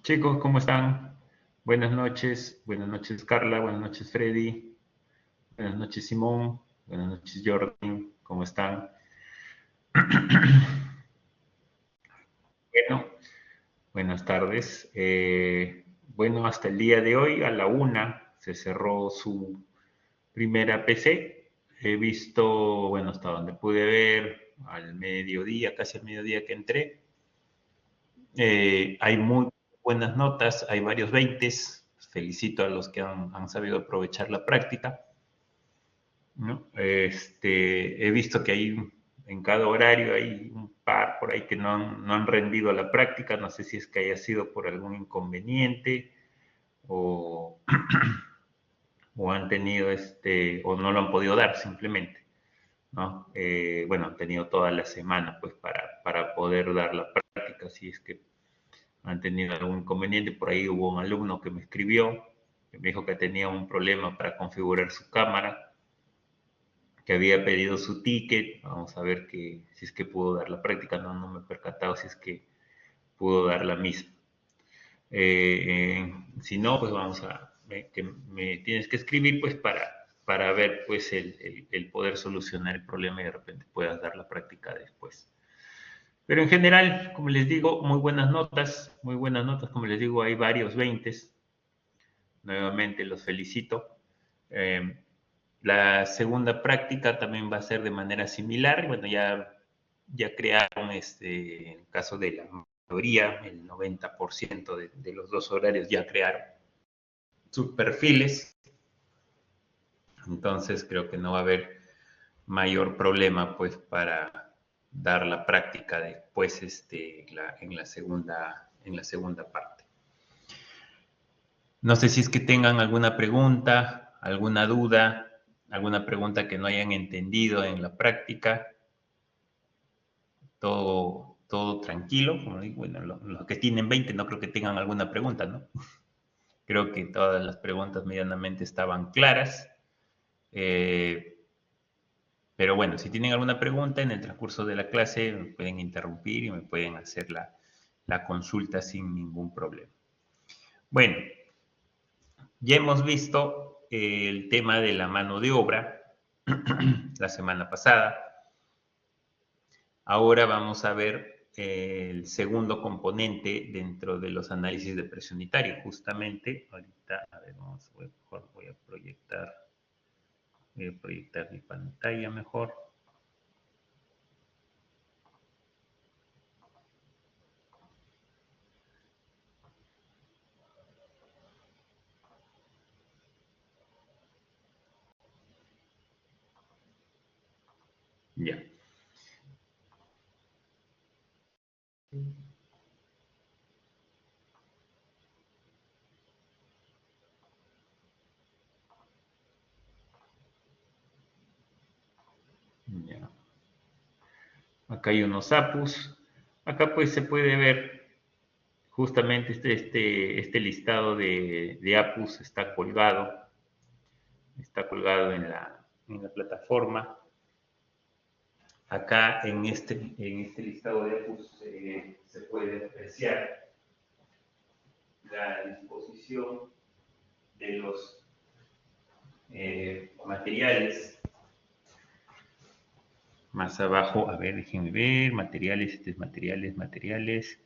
Chicos, ¿cómo están? Buenas noches Carla, buenas noches Freddy, buenas noches Simón, buenas noches Jordan, ¿cómo están? Bueno, buenas tardes. Bueno, hasta el día de hoy, a la una, se cerró su primera PC. He visto, bueno, hasta donde pude ver, al mediodía, casi al mediodía que entré, hay muy buenas notas, hay varios 20. Felicito a los que han sabido aprovechar la práctica, ¿no? He visto que hay en cada horario hay un par por ahí que no han rendido a la práctica, no sé si es que haya sido por algún inconveniente o, o han tenido o no lo han podido dar simplemente, ¿no? Bueno, han tenido toda la semana pues para poder dar la práctica, si es que han tenido algún inconveniente. Por ahí hubo un alumno que me escribió, que me dijo que tenía un problema para configurar su cámara, que había pedido su ticket. Vamos a ver si es que pudo dar la práctica. No me he percatado si es que pudo dar la misma. Si no, pues que me tienes que escribir pues para ver pues el poder solucionar el problema y de repente puedas dar la práctica después. Pero en general, como les digo, muy buenas notas, como les digo, hay varios 20. Nuevamente los felicito. Eh, la segunda práctica también va a ser de manera similar. Bueno, ya crearon, en el caso de la mayoría, el 90% de los dos horarios ya crearon sus perfiles. Entonces creo que no va a haber mayor problema pues para dar la práctica después en la segunda parte. No sé si es que tengan alguna pregunta, alguna duda, alguna pregunta que no hayan entendido en la práctica. Todo tranquilo. Como digo, bueno, los que tienen 20 no creo que tengan alguna pregunta, ¿no? Creo que todas las preguntas medianamente estaban claras. Eh, pero bueno, si tienen alguna pregunta en el transcurso de la clase, me pueden interrumpir y me pueden hacer la consulta sin ningún problema. Bueno, ya hemos visto el tema de la mano de obra la semana pasada. Ahora vamos a ver el segundo componente dentro de los análisis de presión unitaria. Justamente, ahorita, a ver, voy a proyectar mi pantalla mejor. Ya. Ya. Acá hay unos APUs. Acá pues se puede ver justamente este listado de APUs está colgado en la plataforma. Acá en este listado de APUs se puede apreciar la disposición de los materiales. Más abajo, a ver, déjenme ver, materiales, materiales.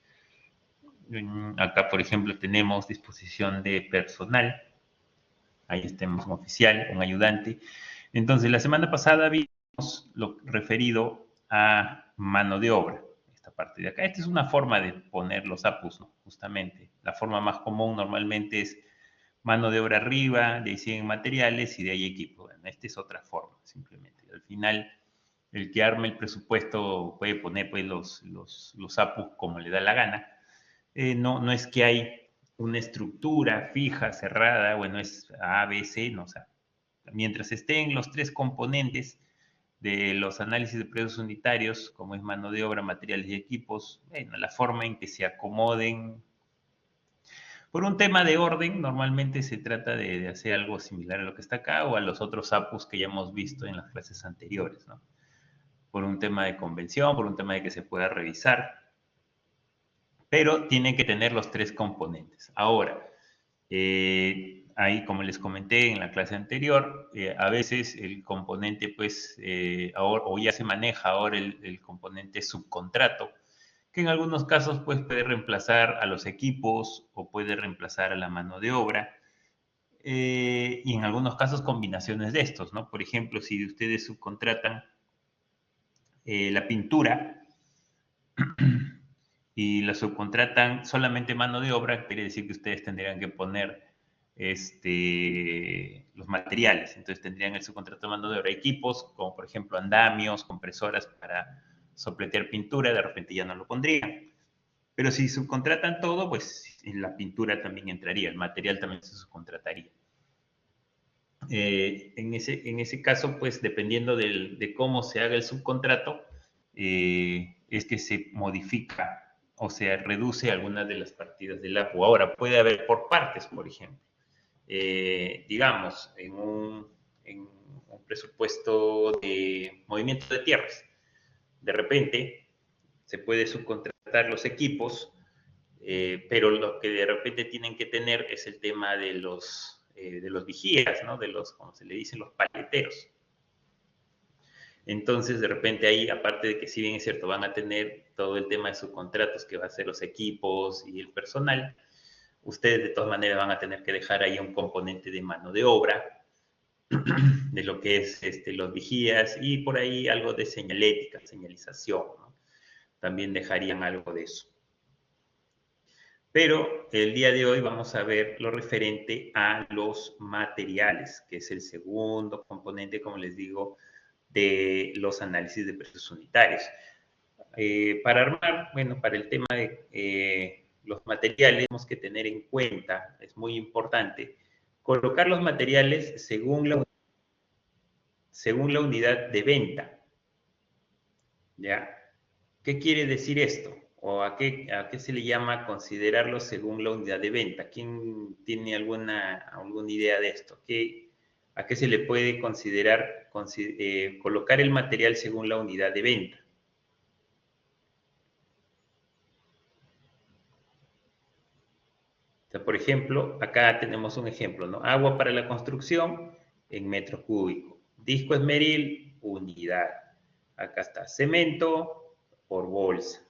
Acá, por ejemplo, tenemos disposición de personal. Ahí tenemos un oficial, un ayudante. Entonces, la semana pasada vimos lo referido a mano de obra, esta parte de acá. Esta es una forma de poner los APUs, ¿no? Justamente. La forma más común normalmente es mano de obra arriba, de ahí siguen materiales y de ahí equipo. Bueno, esta es otra forma, simplemente. Al final, el que arme el presupuesto puede poner pues, los APUs como le da la gana. No es que hay una estructura fija, cerrada, bueno, es A, B, C, no, o sea, mientras estén los tres componentes de los análisis de precios unitarios, como es mano de obra, materiales y equipos, bueno, la forma en que se acomoden. Por un tema de orden, normalmente se trata de hacer algo similar a lo que está acá o a los otros APUs que ya hemos visto en las clases anteriores, ¿no? Por un tema de convención, por un tema de que se pueda revisar. pero tiene que tener los 3 componentes. Ahora, ahí, como les comenté en la clase anterior, a veces el componente, pues, ahora, o ya se maneja ahora el componente subcontrato, que en algunos casos, pues, puede reemplazar a los equipos o puede reemplazar a la mano de obra. Y en algunos casos combinaciones de estos, ¿no? Por ejemplo, si ustedes subcontratan la pintura y la subcontratan solamente mano de obra, quiere decir que ustedes tendrían que poner los materiales. Entonces tendrían el subcontrato de mano de obra, equipos, como por ejemplo andamios, compresoras para sopletear pintura, de repente ya no lo pondrían. Pero si subcontratan todo, pues en la pintura también entraría, el material también se subcontrataría. En ese caso, pues dependiendo de cómo se haga el subcontrato, es que se modifica o se reduce alguna de las partidas del APU. Ahora, puede haber por partes, por ejemplo. Digamos, en un presupuesto de movimiento de tierras, de repente se puede subcontratar los equipos, pero lo que de repente tienen que tener es el tema de los vigías, ¿no? De los, como se le dicen, los paleteros. Entonces, de repente ahí, aparte de que si bien es cierto, van a tener todo el tema de subcontratos que va a ser los equipos y el personal, ustedes de todas maneras van a tener que dejar ahí un componente de mano de obra, de lo que es los vigías y por ahí algo de señalética, señalización, ¿no? También dejarían algo de eso. Pero el día de hoy vamos a ver lo referente a los materiales, que es el segundo componente, como les digo, de los análisis de precios unitarios. Para armar, bueno, para el tema de los materiales, tenemos que tener en cuenta, es muy importante, colocar los materiales según la unidad de venta. ¿Ya? ¿Qué quiere decir esto? ¿O a qué se le llama considerarlo según la unidad de venta? ¿Quién tiene alguna idea de esto? ¿A qué se le puede considerar colocar el material según la unidad de venta? O sea, por ejemplo, acá tenemos un ejemplo, ¿no? Agua para la construcción en metro cúbico. Disco esmeril, unidad. Acá está, cemento por bolsa.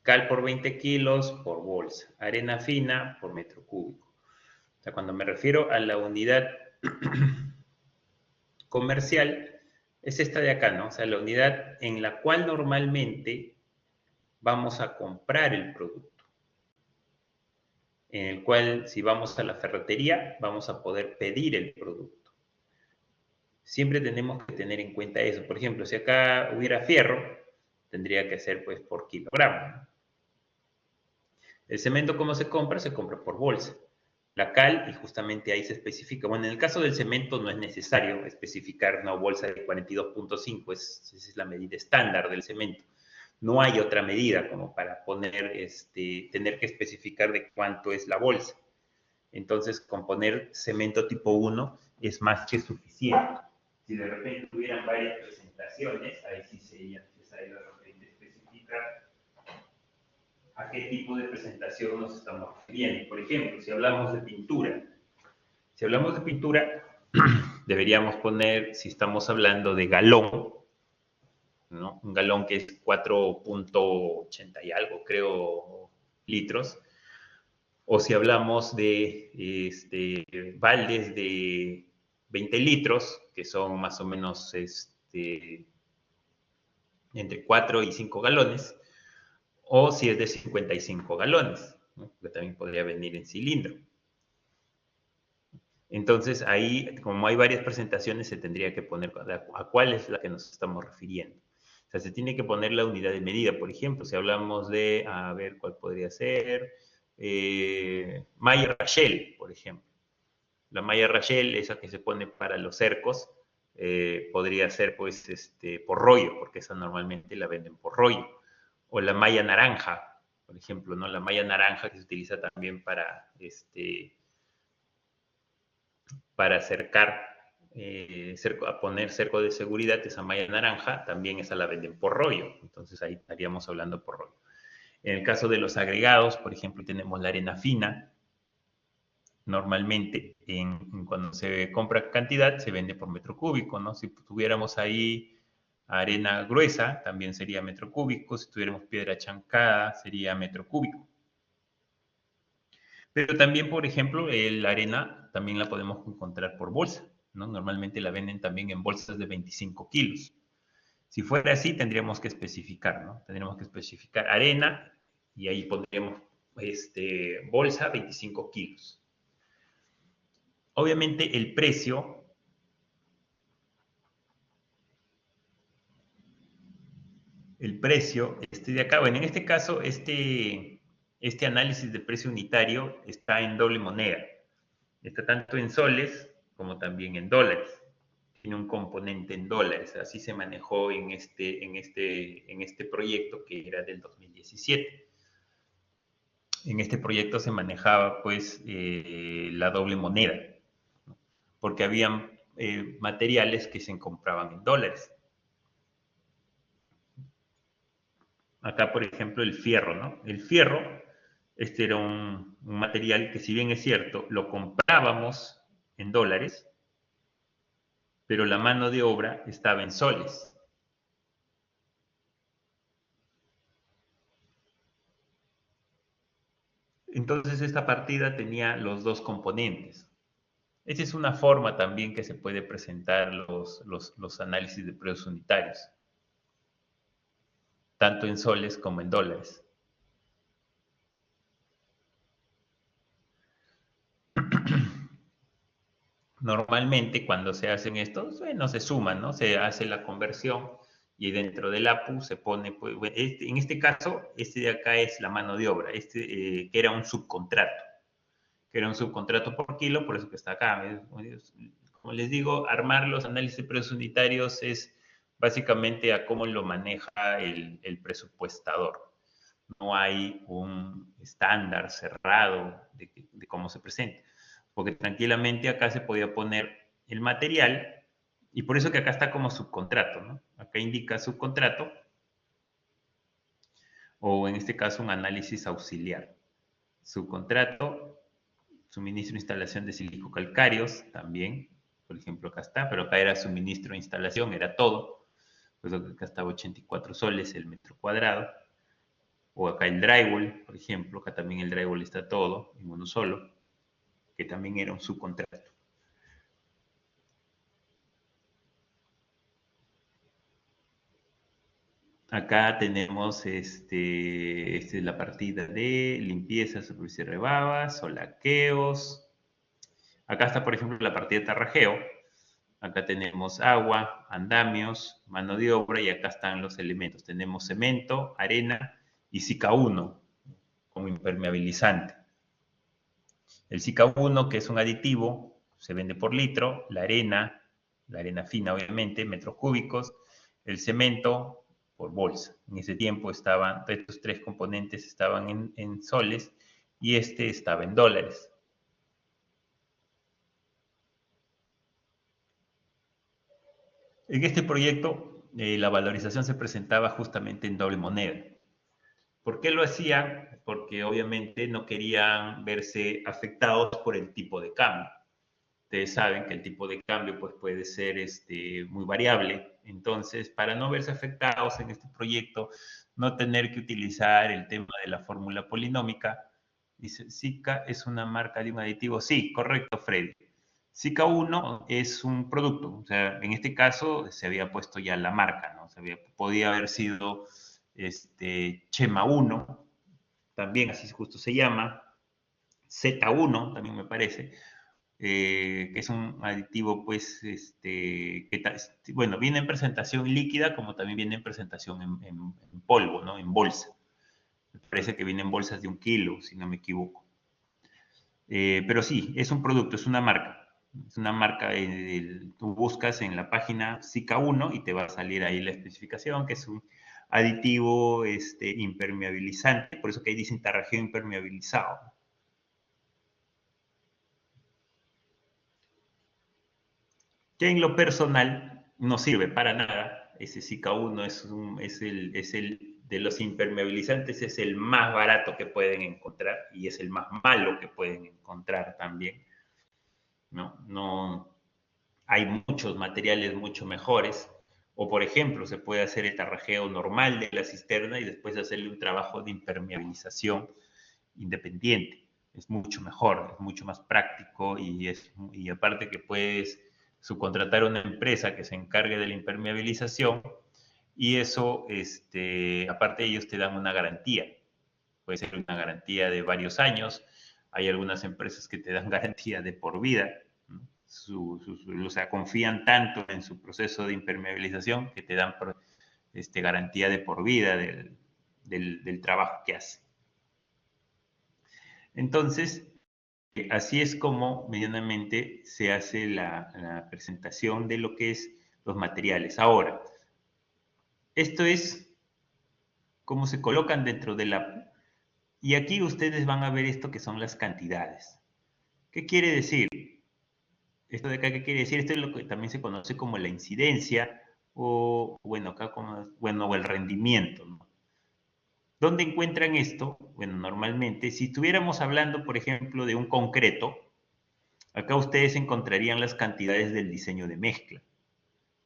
Cal por 20 kilos por bolsa. Arena fina por metro cúbico. O sea, cuando me refiero a la unidad comercial, es esta de acá, ¿no? O sea, la unidad en la cual normalmente vamos a comprar el producto. En el cual, si vamos a la ferretería, vamos a poder pedir el producto. Siempre tenemos que tener en cuenta eso. Por ejemplo, si acá hubiera fierro, tendría que ser pues por kilogramo, ¿no? El cemento, ¿cómo se compra? Se compra por bolsa. La cal, y justamente ahí se especifica. Bueno, en el caso del cemento no es necesario especificar una bolsa de 42.5, esa es la medida estándar del cemento. No hay otra medida como para tener que especificar de cuánto es la bolsa. Entonces, con poner cemento tipo 1 es más que suficiente. Si de repente tuvieran varias presentaciones, ahí sí sería necesario de repente especificar a qué tipo de presentación nos estamos refiriendo. Por ejemplo, si hablamos de pintura, deberíamos poner, si estamos hablando de galón, ¿no? Un galón que es 4.80 y algo, creo, litros. O si hablamos de baldes de 20 litros, que son más o menos entre 4 y 5 galones, o si es de 55 galones, ¿no? Que también podría venir en cilindro. Entonces, ahí, como hay varias presentaciones, se tendría que poner a cuál es la que nos estamos refiriendo. O sea, se tiene que poner la unidad de medida. Por ejemplo, si hablamos de, a ver, ¿cuál podría ser? Malla Rachel, por ejemplo. La malla Rachel, esa que se pone para los cercos, podría ser, pues, por rollo, porque esa normalmente la venden por rollo. O la malla naranja, por ejemplo, ¿no? La malla naranja que se utiliza también para a poner cerco de seguridad, esa malla naranja, también esa la venden por rollo. Entonces ahí estaríamos hablando por rollo. En el caso de los agregados, por ejemplo, tenemos la arena fina. Normalmente, cuando se compra cantidad, se vende por metro cúbico, ¿no? Si tuviéramos ahí arena gruesa, también sería metro cúbico. Si tuviéramos piedra chancada, sería metro cúbico. Pero también, por ejemplo, la arena también la podemos encontrar por bolsa, ¿no? Normalmente la venden también en bolsas de 25 kilos. Si fuera así, tendríamos que especificar, ¿no? Tendríamos que especificar arena y ahí pondríamos bolsa 25 kilos. Obviamente el precio de acá, bueno, en este caso, este análisis de precio unitario está en doble moneda. Está tanto en soles como también en dólares. Tiene un componente en dólares. Así se manejó en este proyecto que era del 2017. En este proyecto se manejaba pues la doble moneda, ¿no? Porque habían materiales que se compraban en dólares. Acá, por ejemplo, el fierro, ¿no? El fierro, este era un material que, si bien es cierto, lo comprábamos en dólares, pero la mano de obra estaba en soles. Entonces, esta partida tenía los dos componentes. Esa es una forma también que se puede presentar los análisis de precios unitarios, tanto en soles como en dólares. Normalmente cuando se hacen estos, bueno, se suman, ¿no? Se hace la conversión y dentro del APU se pone, pues, en este caso, este de acá es la mano de obra, que era un subcontrato, por kilo, por eso que está acá. Como les digo, armar los análisis de precios unitarios es básicamente a cómo lo maneja el presupuestador. No hay un estándar cerrado de cómo se presenta, porque tranquilamente acá se podía poner el material, y por eso que acá está como subcontrato, ¿no? Acá indica subcontrato, o en este caso un análisis auxiliar. Subcontrato, suministro e instalación de silicocalcáreos, también, por ejemplo, acá está, pero acá era suministro e instalación, era todo, pues acá estaba 84 soles el metro cuadrado. O acá el drywall, por ejemplo, acá también el drywall está todo en uno solo, que también era un subcontrato. Acá tenemos esta es la partida de limpieza, superficie de rebabas, solaqueos. Acá está, por ejemplo, la partida de tarrajeo. Acá tenemos agua, andamios, mano de obra, y acá están los elementos. Tenemos cemento, arena y Sica 1 como impermeabilizante. El Sica 1, que es un aditivo, se vende por litro. La arena fina, obviamente, metros cúbicos. El cemento por bolsa. En ese tiempo estos tres componentes estaban en soles y este estaba en dólares. En este proyecto, la valorización se presentaba justamente en doble moneda. ¿Por qué lo hacían? Porque obviamente no querían verse afectados por el tipo de cambio. Ustedes saben que el tipo de cambio pues, puede ser muy variable. Entonces, para no verse afectados en este proyecto, no tener que utilizar el tema de la fórmula polinómica, dice, Sica es una marca de un aditivo. Sí, correcto, Freddy. Sica 1 es un producto. O sea, en este caso se había puesto ya la marca, ¿no? Podía haber sido Chema 1, también así justo se llama, Z1 también me parece, que es un aditivo, pues, bueno, viene en presentación líquida, como también viene en presentación en polvo, ¿no? En bolsa. Me parece que viene en bolsas de 1 kilo, si no me equivoco. Pero sí, es un producto, es una marca. Es una marca, tú buscas en la página Sica 1 y te va a salir ahí la especificación, que es un aditivo impermeabilizante, por eso que ahí dicen tarrajeo impermeabilizado. Que en lo personal no sirve para nada. Ese Sica 1 es el de los impermeabilizantes es el más barato que pueden encontrar y es el más malo que pueden encontrar también. No hay muchos materiales mucho mejores. O, por ejemplo, se puede hacer el tarrajeo normal de la cisterna y después hacerle un trabajo de impermeabilización independiente. Es mucho mejor, es mucho más práctico y aparte que puedes subcontratar a una empresa que se encargue de la impermeabilización y eso, aparte ellos te dan una garantía. Puede ser una garantía de varios años. Hay algunas empresas que te dan garantía de por vida. ¿No? O sea, confían tanto en su proceso de impermeabilización que te dan garantía de por vida del trabajo que hace. Entonces, así es como medianamente se hace la presentación de lo que es los materiales. Ahora, esto es cómo se colocan dentro de la... Y aquí ustedes van a ver esto que son las cantidades. ¿Qué quiere decir? Esto de acá, ¿qué quiere decir? Esto es lo que también se conoce como la incidencia o, bueno, acá como, bueno, o el rendimiento, ¿no? ¿Dónde encuentran esto? Bueno, normalmente, si estuviéramos hablando, por ejemplo, de un concreto, acá ustedes encontrarían las cantidades del diseño de mezcla.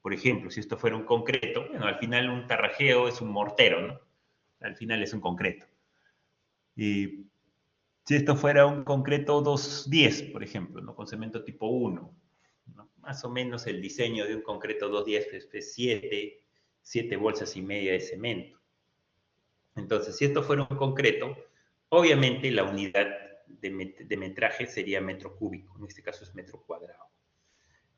Por ejemplo, si esto fuera un concreto, bueno, al final un tarrajeo es un mortero, ¿no? Al final es un concreto. Y si esto fuera un concreto 210, por ejemplo, ¿no? Con cemento tipo 1, ¿no? Más o menos el diseño de un concreto 210 es 7 bolsas y media de cemento. Entonces, si esto fuera un concreto, obviamente la unidad de metraje sería metro cúbico, en este caso es metro cuadrado.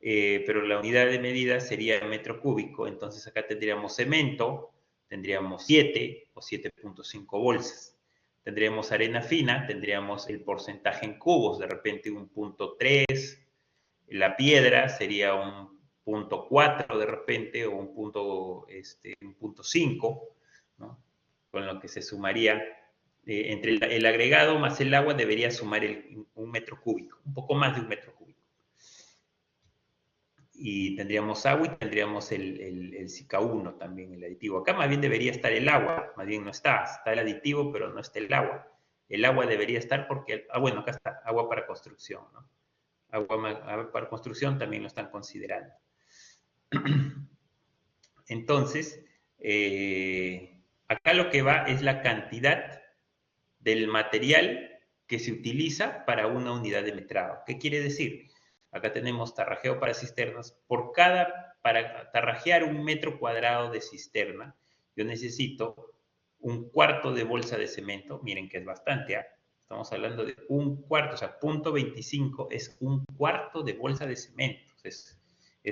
Pero la unidad de medida sería metro cúbico, entonces acá tendríamos cemento, tendríamos 7 o 7.5 bolsas. Tendríamos arena fina, tendríamos el porcentaje en cubos, de repente un 0.3, la piedra sería un 0.4 de repente, o un 0.5, ¿no? Con lo que se sumaría, entre el agregado más el agua debería sumar un metro cúbico, un poco más de un metro cúbico. Y tendríamos agua y tendríamos el SICA1 también, el aditivo. Acá más bien debería estar el agua, más bien no está el aditivo, pero no está el agua. El agua debería estar porque, bueno, acá está, agua para construcción, ¿no? Agua para construcción también lo están considerando. Entonces, acá lo que va es la cantidad del material que se utiliza para una unidad de metrado. ¿Qué quiere decir? Acá tenemos tarrajeo para cisternas. Para tarrajear un metro cuadrado de cisterna, yo necesito un cuarto de bolsa de cemento. Miren que es bastante, ¿eh? Estamos hablando de un cuarto, o sea, 0.25 es un cuarto de bolsa de cemento. Es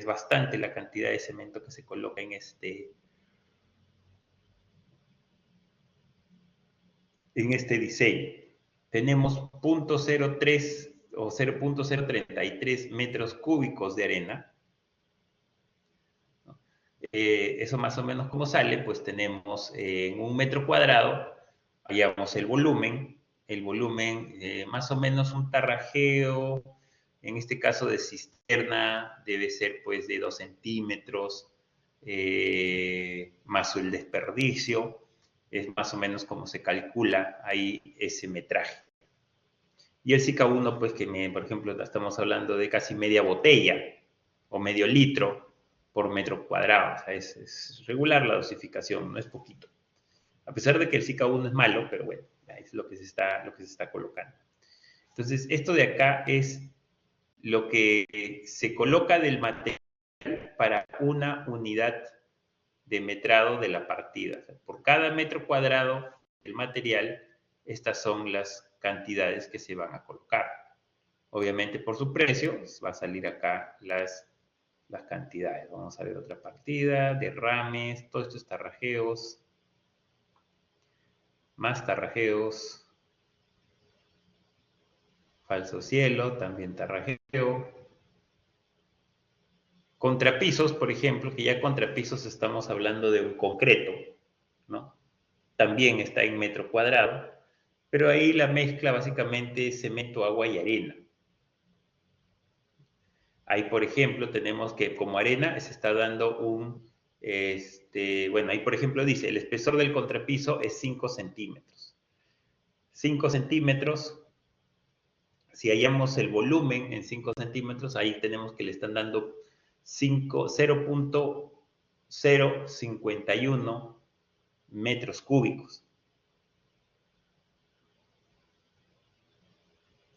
bastante la cantidad de cemento que se coloca en este diseño. Tenemos 0.03 o 0.033 metros cúbicos de arena. Eso más o menos como sale, pues tenemos en un metro cuadrado, hallamos el volumen más o menos un tarrajeo, en este caso de cisterna, debe ser pues de 2 centímetros, más el desperdicio, es más o menos como se calcula ahí ese metraje. Y el SICA1, pues por ejemplo, estamos hablando de casi media botella o medio litro por metro cuadrado. O sea, es regular la dosificación, no es poquito. A pesar de que el SICA1 es malo, pero bueno, es lo que se está colocando. Entonces, esto de acá es lo que se coloca del material para una unidad de metrado de la partida. O sea, por cada metro cuadrado del material, estas son las cantidades que se van a colocar. Obviamente por su precio va a salir acá las cantidades. Vamos a ver otra partida, derrames, todos estos tarrajeos, más tarrajeos, falso cielo, también tarrajeo. Contrapisos, por ejemplo, que ya contrapisos estamos hablando de un concreto, ¿no? También está en metro cuadrado, pero ahí la mezcla básicamente es cemento, agua y arena. Ahí, por ejemplo, tenemos que como arena se está dando un Bueno, ahí por ejemplo dice, el espesor del contrapiso es 5 centímetros. 5 centímetros, si hallamos el volumen en 5 centímetros, ahí tenemos que le están dando 0.051 metros cúbicos.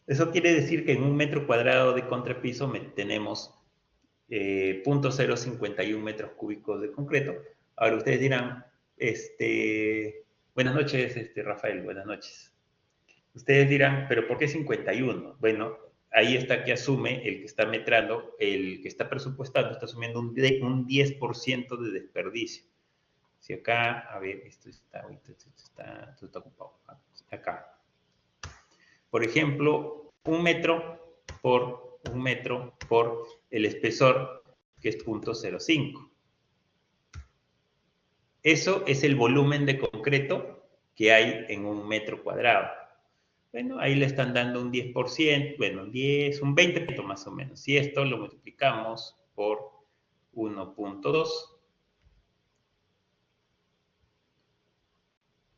Eso quiere decir que en un metro cuadrado de contrapiso tenemos 0.051 metros cúbicos de concreto. Ahora ustedes dirán, buenas noches, Rafael, buenas noches. Ustedes dirán, ¿pero por qué 51? Bueno, ahí está que asume el que está metrando, el que está presupuestando, está asumiendo un 10% de desperdicio. Si acá, a ver, esto está ocupado. Acá. Por ejemplo, un metro por el espesor, que es 0.05. Eso es el volumen de concreto que hay en un metro cuadrado. Bueno, ahí le están dando un 10%, bueno, un 10, un 20% más o menos. Si esto lo multiplicamos por 1.2,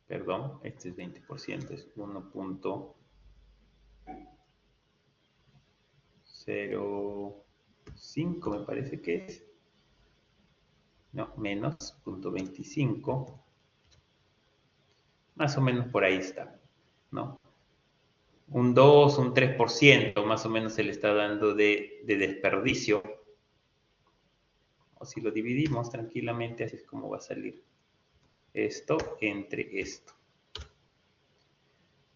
perdón, este es 20%, es 1.05 me parece que es. No, menos 0.25. Más o menos por ahí está, ¿no? Un 2, un 3% más o menos se le está dando de desperdicio. O si lo dividimos tranquilamente, así es como va a salir esto entre esto.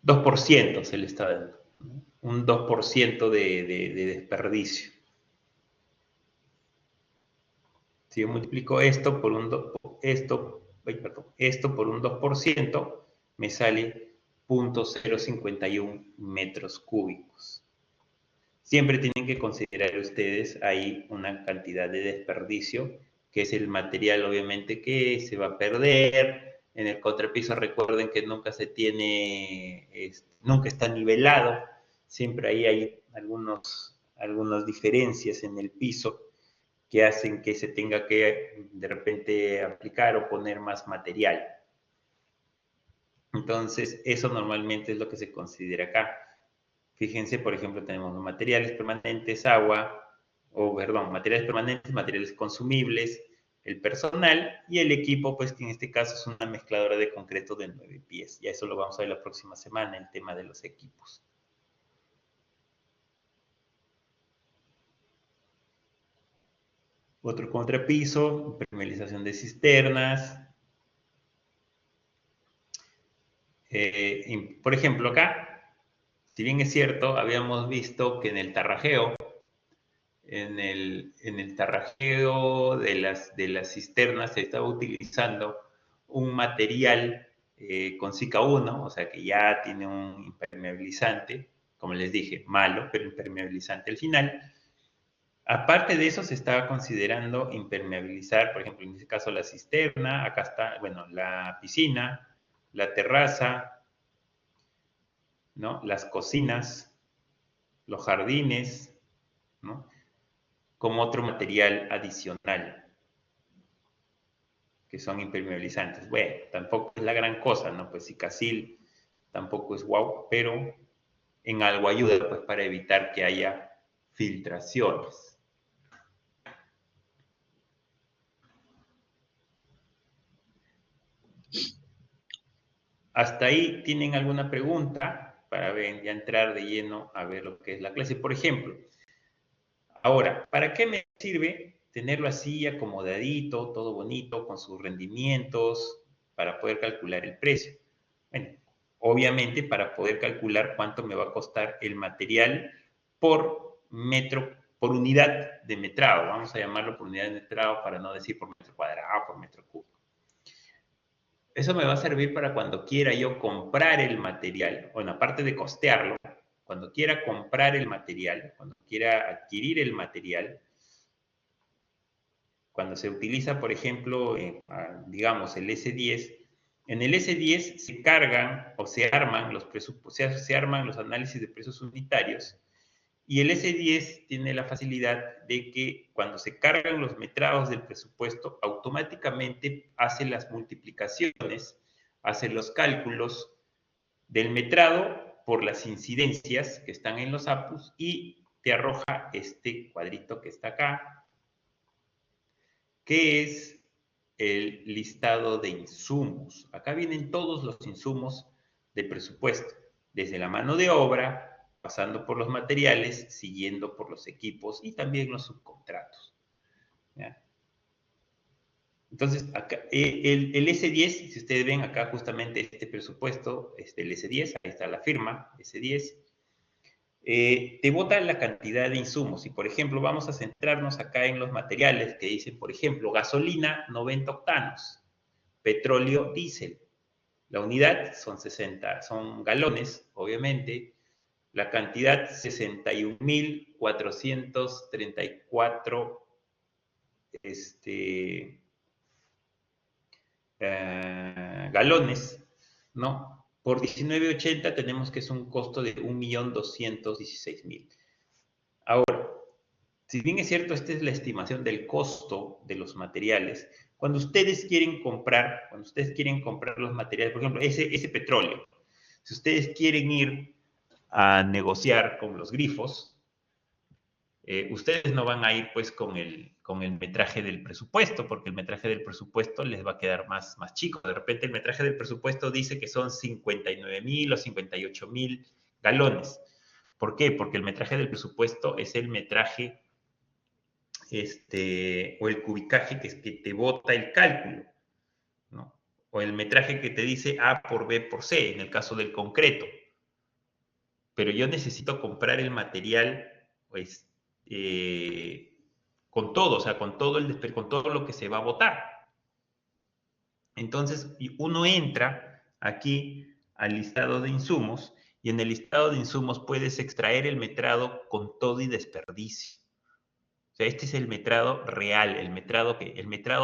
2% se le está dando, ¿no? Un 2% de desperdicio. Si yo multiplico esto por un esto por un 2%, me sale 0.051 metros cúbicos. Siempre tienen que considerar ustedes ahí una cantidad de desperdicio, que es el material obviamente que se va a perder. En el contrapiso recuerden que nunca se tiene, nunca está nivelado, siempre ahí hay algunas diferencias en el piso que hacen que se tenga que de repente aplicar o poner más material. Entonces, eso normalmente es lo que se considera acá. Fíjense, por ejemplo, tenemos materiales permanentes, agua, materiales permanentes, materiales consumibles, el personal y el equipo, pues que en este caso es una mezcladora de concreto de 9 pies. Ya eso lo vamos a ver la próxima semana, el tema de los equipos. Otro contrapiso, impermeabilización de cisternas. Por ejemplo, acá, si bien es cierto, habíamos visto que en el tarrajeo, de las cisternas se estaba utilizando un material con Zika 1, o sea que ya tiene un impermeabilizante, como les dije, malo, pero impermeabilizante al final. Aparte de eso, se estaba considerando impermeabilizar, por ejemplo, en este caso la cisterna, acá está, bueno, la piscina, la terraza, ¿no? Las cocinas, los jardines, ¿no? Como otro material adicional, que son impermeabilizantes. Bueno, tampoco es la gran cosa, ¿no? Pues Cicasil tampoco es guau, pero en algo ayuda, pues, para evitar que haya filtraciones. ¿Hasta ahí tienen alguna pregunta para ver, ya entrar de lleno a ver lo que es la clase? Por ejemplo, ahora, ¿para qué me sirve tenerlo así acomodadito, todo bonito, con sus rendimientos, para poder calcular el precio? Bueno, obviamente para poder calcular cuánto me va a costar el material por metro, por unidad de metrado. Vamos a llamarlo por unidad de metrado para no decir por metro cuadrado, por metro cúbico. Eso me va a servir para cuando quiera yo comprar el material, bueno, aparte de costearlo, cuando quiera comprar el material, cuando quiera adquirir el material, cuando se utiliza, por ejemplo, digamos, el S10, en el S10 se cargan o se arman los análisis de precios unitarios Y el S10 tiene la facilidad de que cuando se cargan los metrados del presupuesto, automáticamente hace las multiplicaciones, hace los cálculos del metrado por las incidencias que están en los APUs y te arroja este cuadrito que está acá, que es el listado de insumos. Acá vienen todos los insumos de presupuesto, desde la mano de obra, pasando por los materiales, siguiendo por los equipos y también los subcontratos. ¿Ya? Entonces, acá, el S10, si ustedes ven acá justamente este presupuesto, el S10, ahí está la firma, S10, te bota la cantidad de insumos. Y, por ejemplo, vamos a centrarnos acá en los materiales que dicen, por ejemplo, gasolina 90 octanos, petróleo diésel. La unidad son 60, son galones, obviamente. La cantidad 61.434 galones, ¿no? Por 19.80 tenemos que es un costo de 1.216.000. Ahora, si bien es cierto, esta es la estimación del costo de los materiales, cuando ustedes quieren comprar los materiales, por ejemplo, ese petróleo, si ustedes quieren ir a negociar con los grifos, ustedes no van a ir pues con el metraje del presupuesto, porque el metraje del presupuesto les va a quedar más chico. De repente el metraje del presupuesto dice que son 59.000 o 58.000 galones. ¿Por qué? Porque el metraje del presupuesto es el metraje o el cubicaje que te bota el cálculo, ¿no? O el metraje que te dice A por B por C, en el caso del concreto. Pero yo necesito comprar el material, pues, con todo, o sea, con todo lo que se va a botar. Entonces, uno entra aquí al listado de insumos y en el listado de insumos puedes extraer el metrado con todo y desperdicio. O sea, este es el metrado real, el metrado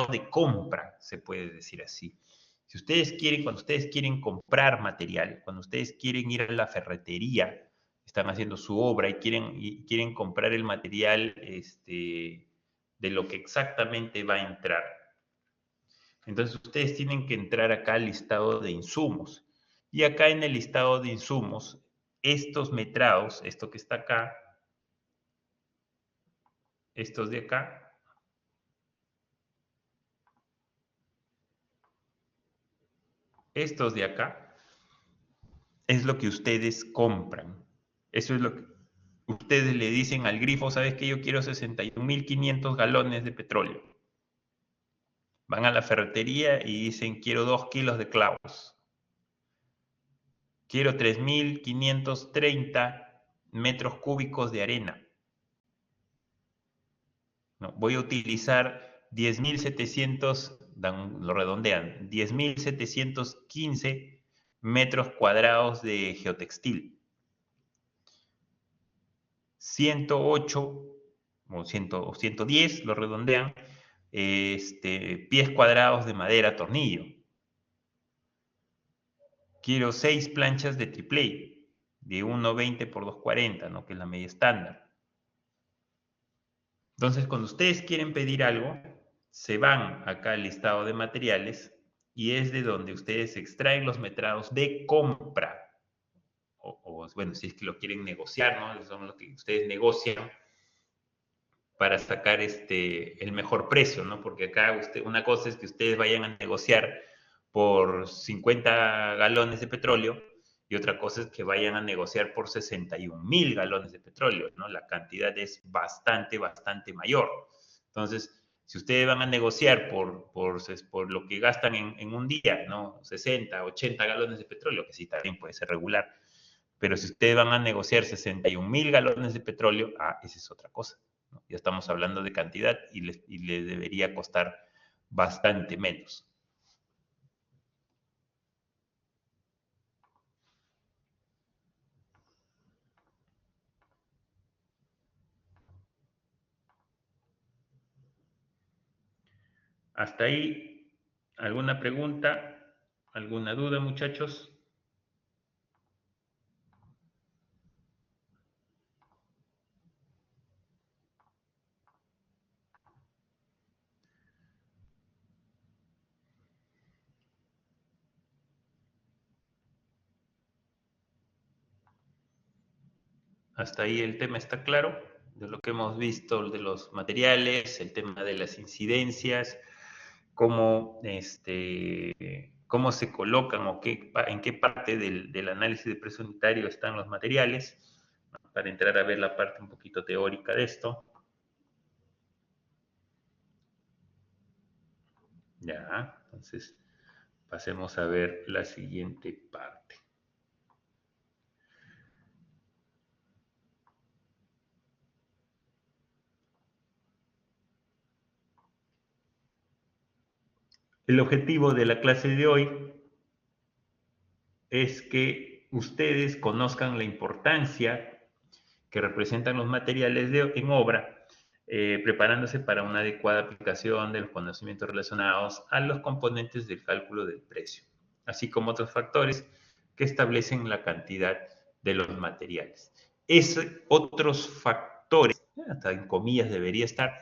de compra, se puede decir así. Si ustedes quieren, cuando ustedes quieren comprar material, cuando ustedes quieren ir a la ferretería, están haciendo su obra y quieren comprar el material de lo que exactamente va a entrar. Entonces ustedes tienen que entrar acá al listado de insumos. Y acá en el listado de insumos, estos metrados, esto que está acá, estos de acá, estos de acá, es lo que ustedes compran. Eso es lo que ustedes le dicen al grifo, ¿sabes qué? Yo quiero 61.500 galones de petróleo. Van a la ferretería y dicen, quiero 2 kilos de clavos. Quiero 3.530 metros cúbicos de arena. No, voy a utilizar 10.700, lo redondean, 10.715 metros cuadrados de geotextil. 108 o 110, lo redondean, pies cuadrados de madera tornillo. Quiero 6 planchas de triple de 1.20 por 2.40, ¿no? Que es la media estándar. Entonces, cuando ustedes quieren pedir algo, se van acá al listado de materiales y es de donde ustedes extraen los metrados de compra. Bueno, si es que lo quieren negociar, ¿no? Son los que ustedes negocian para sacar el mejor precio, ¿no? Porque acá una cosa es que ustedes vayan a negociar por 50 galones de petróleo y otra cosa es que vayan a negociar por 61.000 galones de petróleo, ¿no? La cantidad es bastante mayor. Entonces, si ustedes van a negociar por lo que gastan en un día, ¿no? 60, 80 galones de petróleo, que sí también puede ser regular, pero si ustedes van a negociar 61.000 galones de petróleo, esa es otra cosa, ¿no? Ya estamos hablando de cantidad y les debería costar bastante menos. Hasta ahí, ¿alguna pregunta? ¿Alguna duda, muchachos? Hasta ahí el tema está claro, de lo que hemos visto, de los materiales, el tema de las incidencias, cómo, cómo se colocan o en qué parte del análisis de precio unitario están los materiales, ¿no? Para entrar a ver la parte un poquito teórica de esto. Ya, entonces pasemos a ver la siguiente parte. El objetivo de la clase de hoy es que ustedes conozcan la importancia que representan los materiales en obra, preparándose para una adecuada aplicación de los conocimientos relacionados a los componentes del cálculo del precio, así como otros factores que establecen la cantidad de los materiales. Otros factores, hasta en comillas debería estar,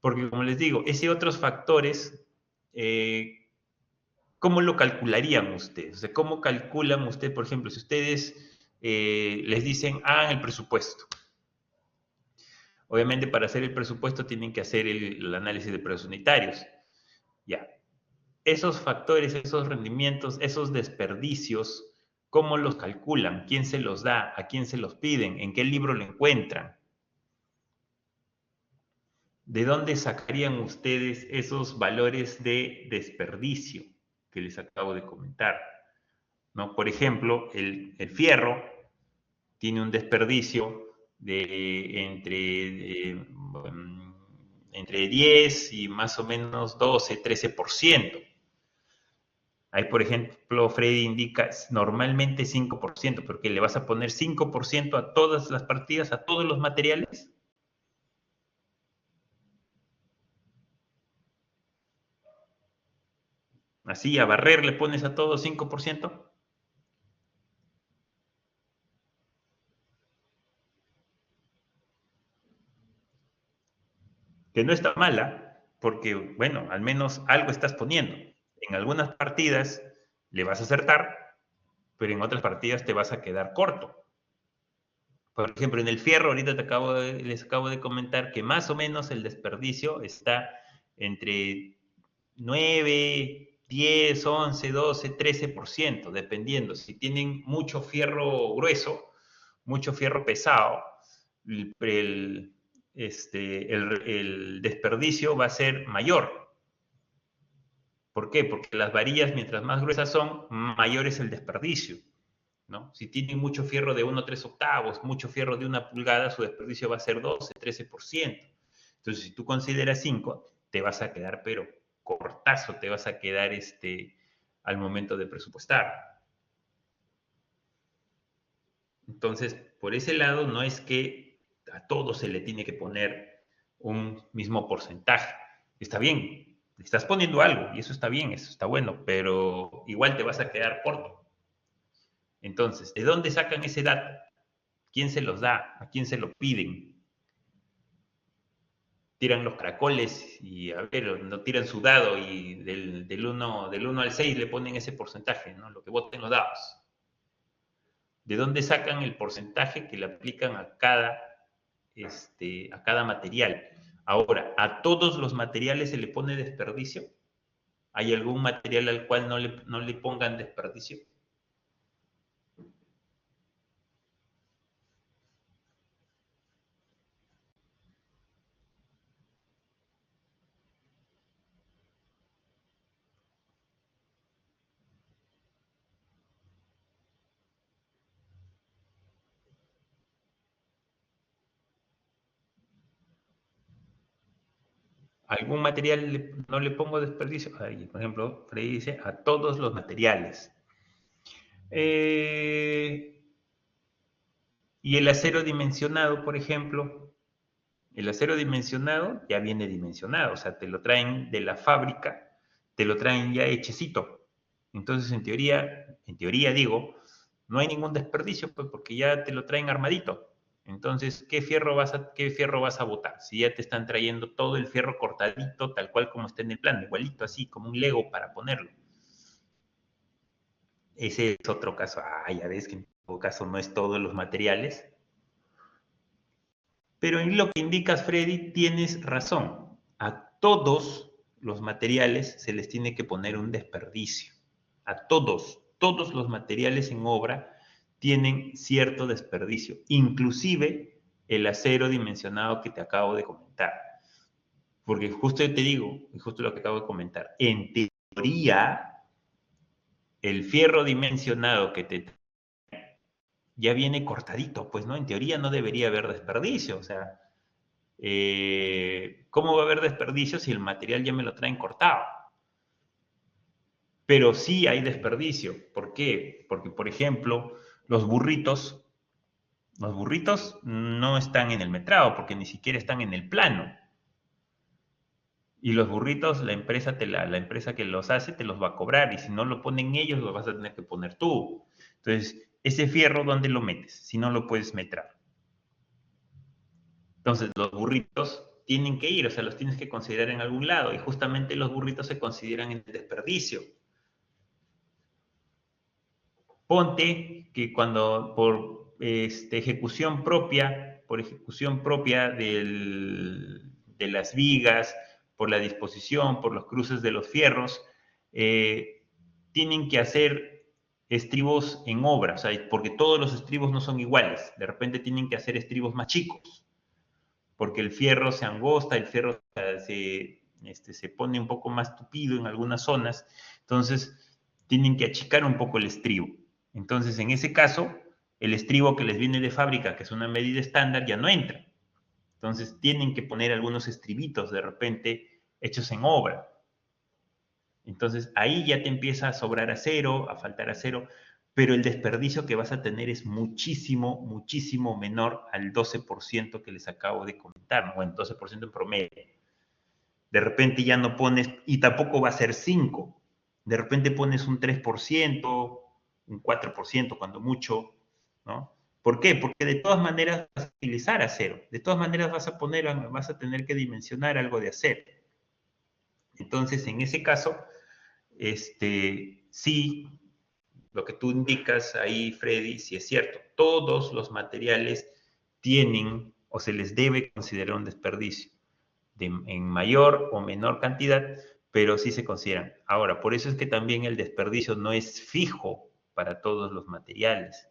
porque como les digo, ese otros factores, ¿cómo lo calcularían ustedes? O sea, ¿cómo calculan ustedes, por ejemplo, si ustedes les dicen, hagan el presupuesto? Obviamente, para hacer el presupuesto tienen que hacer el análisis de precios unitarios. Ya. Esos factores, esos rendimientos, esos desperdicios, ¿cómo los calculan? ¿Quién se los da? ¿A quién se los piden? ¿En qué libro lo encuentran? ¿De dónde sacarían ustedes esos valores de desperdicio que les acabo de comentar? ¿No? Por ejemplo, el fierro tiene un desperdicio de entre 10 y más o menos 12, 13%. Ahí, por ejemplo, Freddy indica normalmente 5%, porque le vas a poner 5% a todas las partidas, a todos los materiales. Así, a barrer le pones a todo 5%. Que no está mala, porque, bueno, al menos algo estás poniendo. En algunas partidas le vas a acertar, pero en otras partidas te vas a quedar corto. Por ejemplo, en el fierro, ahorita les acabo de comentar que más o menos el desperdicio está entre 9, 10, 11, 12, 13%, dependiendo. Si tienen mucho fierro grueso, mucho fierro pesado, el, el desperdicio va a ser mayor. ¿Por qué? Porque las varillas, mientras más gruesas son, mayor es el desperdicio. ¿No? Si tienen mucho fierro de 1/3, mucho fierro de 1 pulgada, su desperdicio va a ser 12, 13%. Entonces, si tú consideras 5, te vas a quedar, pero cortazo, te vas a quedar al momento de presupuestar. Entonces, por ese lado, no es que a todo se le tiene que poner un mismo porcentaje. Está bien, le estás poniendo algo y eso está bien, eso está bueno, pero igual te vas a quedar corto. Entonces, ¿de dónde sacan ese dato? ¿Quién se los da? ¿A quién se lo piden? Tiran los caracoles y, a ver, no tiran su dado y del 1 al 6 le ponen ese porcentaje, ¿no? Lo que voten los dados. ¿De dónde sacan el porcentaje que le aplican a cada material? Ahora, ¿a todos los materiales se le pone desperdicio? ¿Hay algún material al cual no le pongan desperdicio? ¿Algún material no le pongo desperdicio? Ahí, por ejemplo, Freddy dice a todos los materiales. Y el acero dimensionado, por ejemplo, el acero dimensionado ya viene dimensionado, o sea, te lo traen de la fábrica, te lo traen ya hechecito. Entonces, en teoría digo, no hay ningún desperdicio, pues, porque ya te lo traen armadito. Entonces, qué fierro vas a botar? Si ya te están trayendo todo el fierro cortadito, tal cual como está en el plan, igualito así, como un Lego para ponerlo. Ese es otro caso. Ah, ya ves que en todo caso no es todos los materiales. Pero en lo que indicas, Freddy, tienes razón. A todos los materiales se les tiene que poner un desperdicio. A todos los materiales en obra tienen cierto desperdicio, inclusive el acero dimensionado que te acabo de comentar. Porque justo te digo, y justo lo que acabo de comentar, en teoría, el fierro dimensionado que te ya viene cortadito, pues, ¿no? En teoría no debería haber desperdicio, o sea, ¿cómo va a haber desperdicio si el material ya me lo traen cortado? Pero sí hay desperdicio. ¿Por qué? Porque, por ejemplo, los burritos no están en el metrado porque ni siquiera están en el plano. Y los burritos, la empresa que los hace te los va a cobrar. Y si no lo ponen ellos, lo vas a tener que poner tú. Entonces, ese fierro, ¿dónde lo metes? Si no lo puedes metrar. Entonces, los burritos tienen que ir, o sea, los tienes que considerar en algún lado. Y justamente los burritos se consideran en el desperdicio. Ponte que cuando por ejecución propia de las vigas, por la disposición, por los cruces de los fierros, tienen que hacer estribos en obra, o sea, porque todos los estribos no son iguales. De repente tienen que hacer estribos más chicos, porque el fierro se angosta, el fierro se pone un poco más tupido en algunas zonas, entonces tienen que achicar un poco el estribo. Entonces, en ese caso, el estribo que les viene de fábrica, que es una medida estándar, ya no entra. Entonces, tienen que poner algunos estribitos de repente hechos en obra. Entonces, ahí ya te empieza a sobrar acero, a faltar acero, pero el desperdicio que vas a tener es muchísimo, muchísimo menor al 12% que les acabo de comentar, ¿no? Bueno, 12% en promedio. De repente ya no pones, y tampoco va a ser 5%, de repente pones un 3%, un 4% cuando mucho, ¿no? ¿Por qué? Porque de todas maneras vas a utilizar acero, de todas maneras vas a tener que dimensionar algo de acero. Entonces, en ese caso, sí, lo que tú indicas ahí, Freddy, sí es cierto. Todos los materiales tienen o se les debe considerar un desperdicio en mayor o menor cantidad, pero sí se consideran. Ahora, por eso es que también el desperdicio no es fijo para todos los materiales.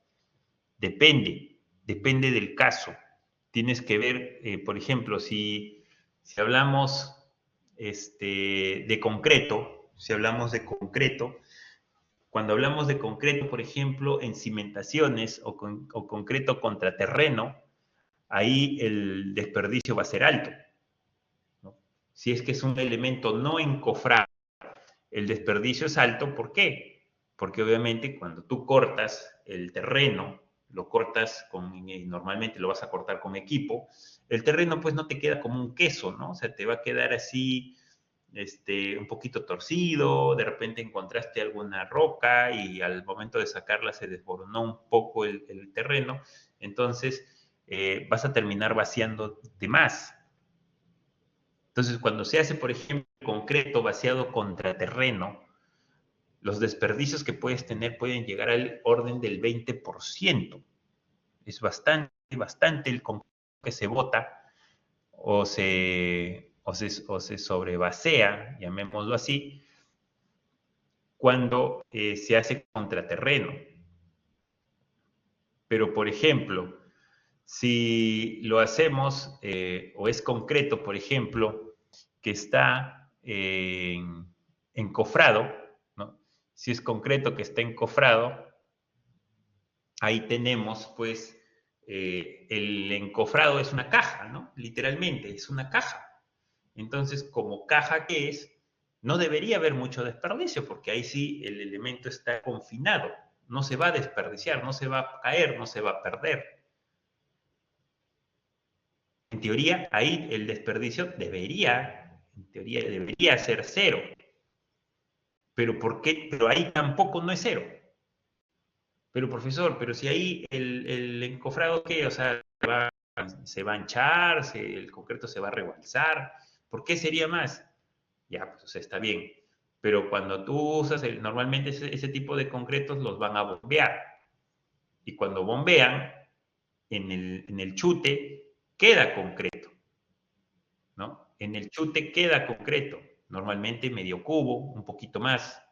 Depende del caso. Tienes que ver, por ejemplo, si hablamos si hablamos de concreto, cuando hablamos de concreto, por ejemplo, en cimentaciones o concreto contra terreno, ahí el desperdicio va a ser alto, ¿no? Si es que es un elemento no encofrado, el desperdicio es alto. ¿Por qué? Porque obviamente cuando tú cortas el terreno, lo cortas normalmente lo vas a cortar con equipo, el terreno pues no te queda como un queso, ¿no? O sea, te va a quedar así un poquito torcido, de repente encontraste alguna roca y al momento de sacarla se desboronó un poco el terreno, entonces vas a terminar vaciando de más. Entonces, cuando se hace, por ejemplo, concreto vaciado contra terreno, los desperdicios que puedes tener pueden llegar al orden del 20%. Es bastante el concreto que se bota o se sobrevasea, llamémoslo así, cuando se hace contraterreno. Pero, por ejemplo, si lo hacemos o es concreto, por ejemplo, que está encofrado, ¿no? Si es concreto que está encofrado, ahí tenemos, pues, el encofrado es una caja, ¿no? Literalmente, es una caja. Entonces, como caja que es, no debería haber mucho desperdicio, porque ahí sí el elemento está confinado, no se va a desperdiciar, no se va a caer, no se va a perder. En teoría, ahí el desperdicio debería ser cero. ¿Pero por qué? Pero ahí tampoco no es cero. Pero profesor, pero si ahí el encofrado, ¿qué? O sea, se va a hinchar, el concreto se va a rebalsar. ¿Por qué sería más? Ya, pues, o sea, está bien. Pero cuando tú usas, normalmente ese tipo de concretos los van a bombear. Y cuando bombean, en el chute, queda concreto, ¿no? En el chute queda concreto, normalmente medio cubo, un poquito más.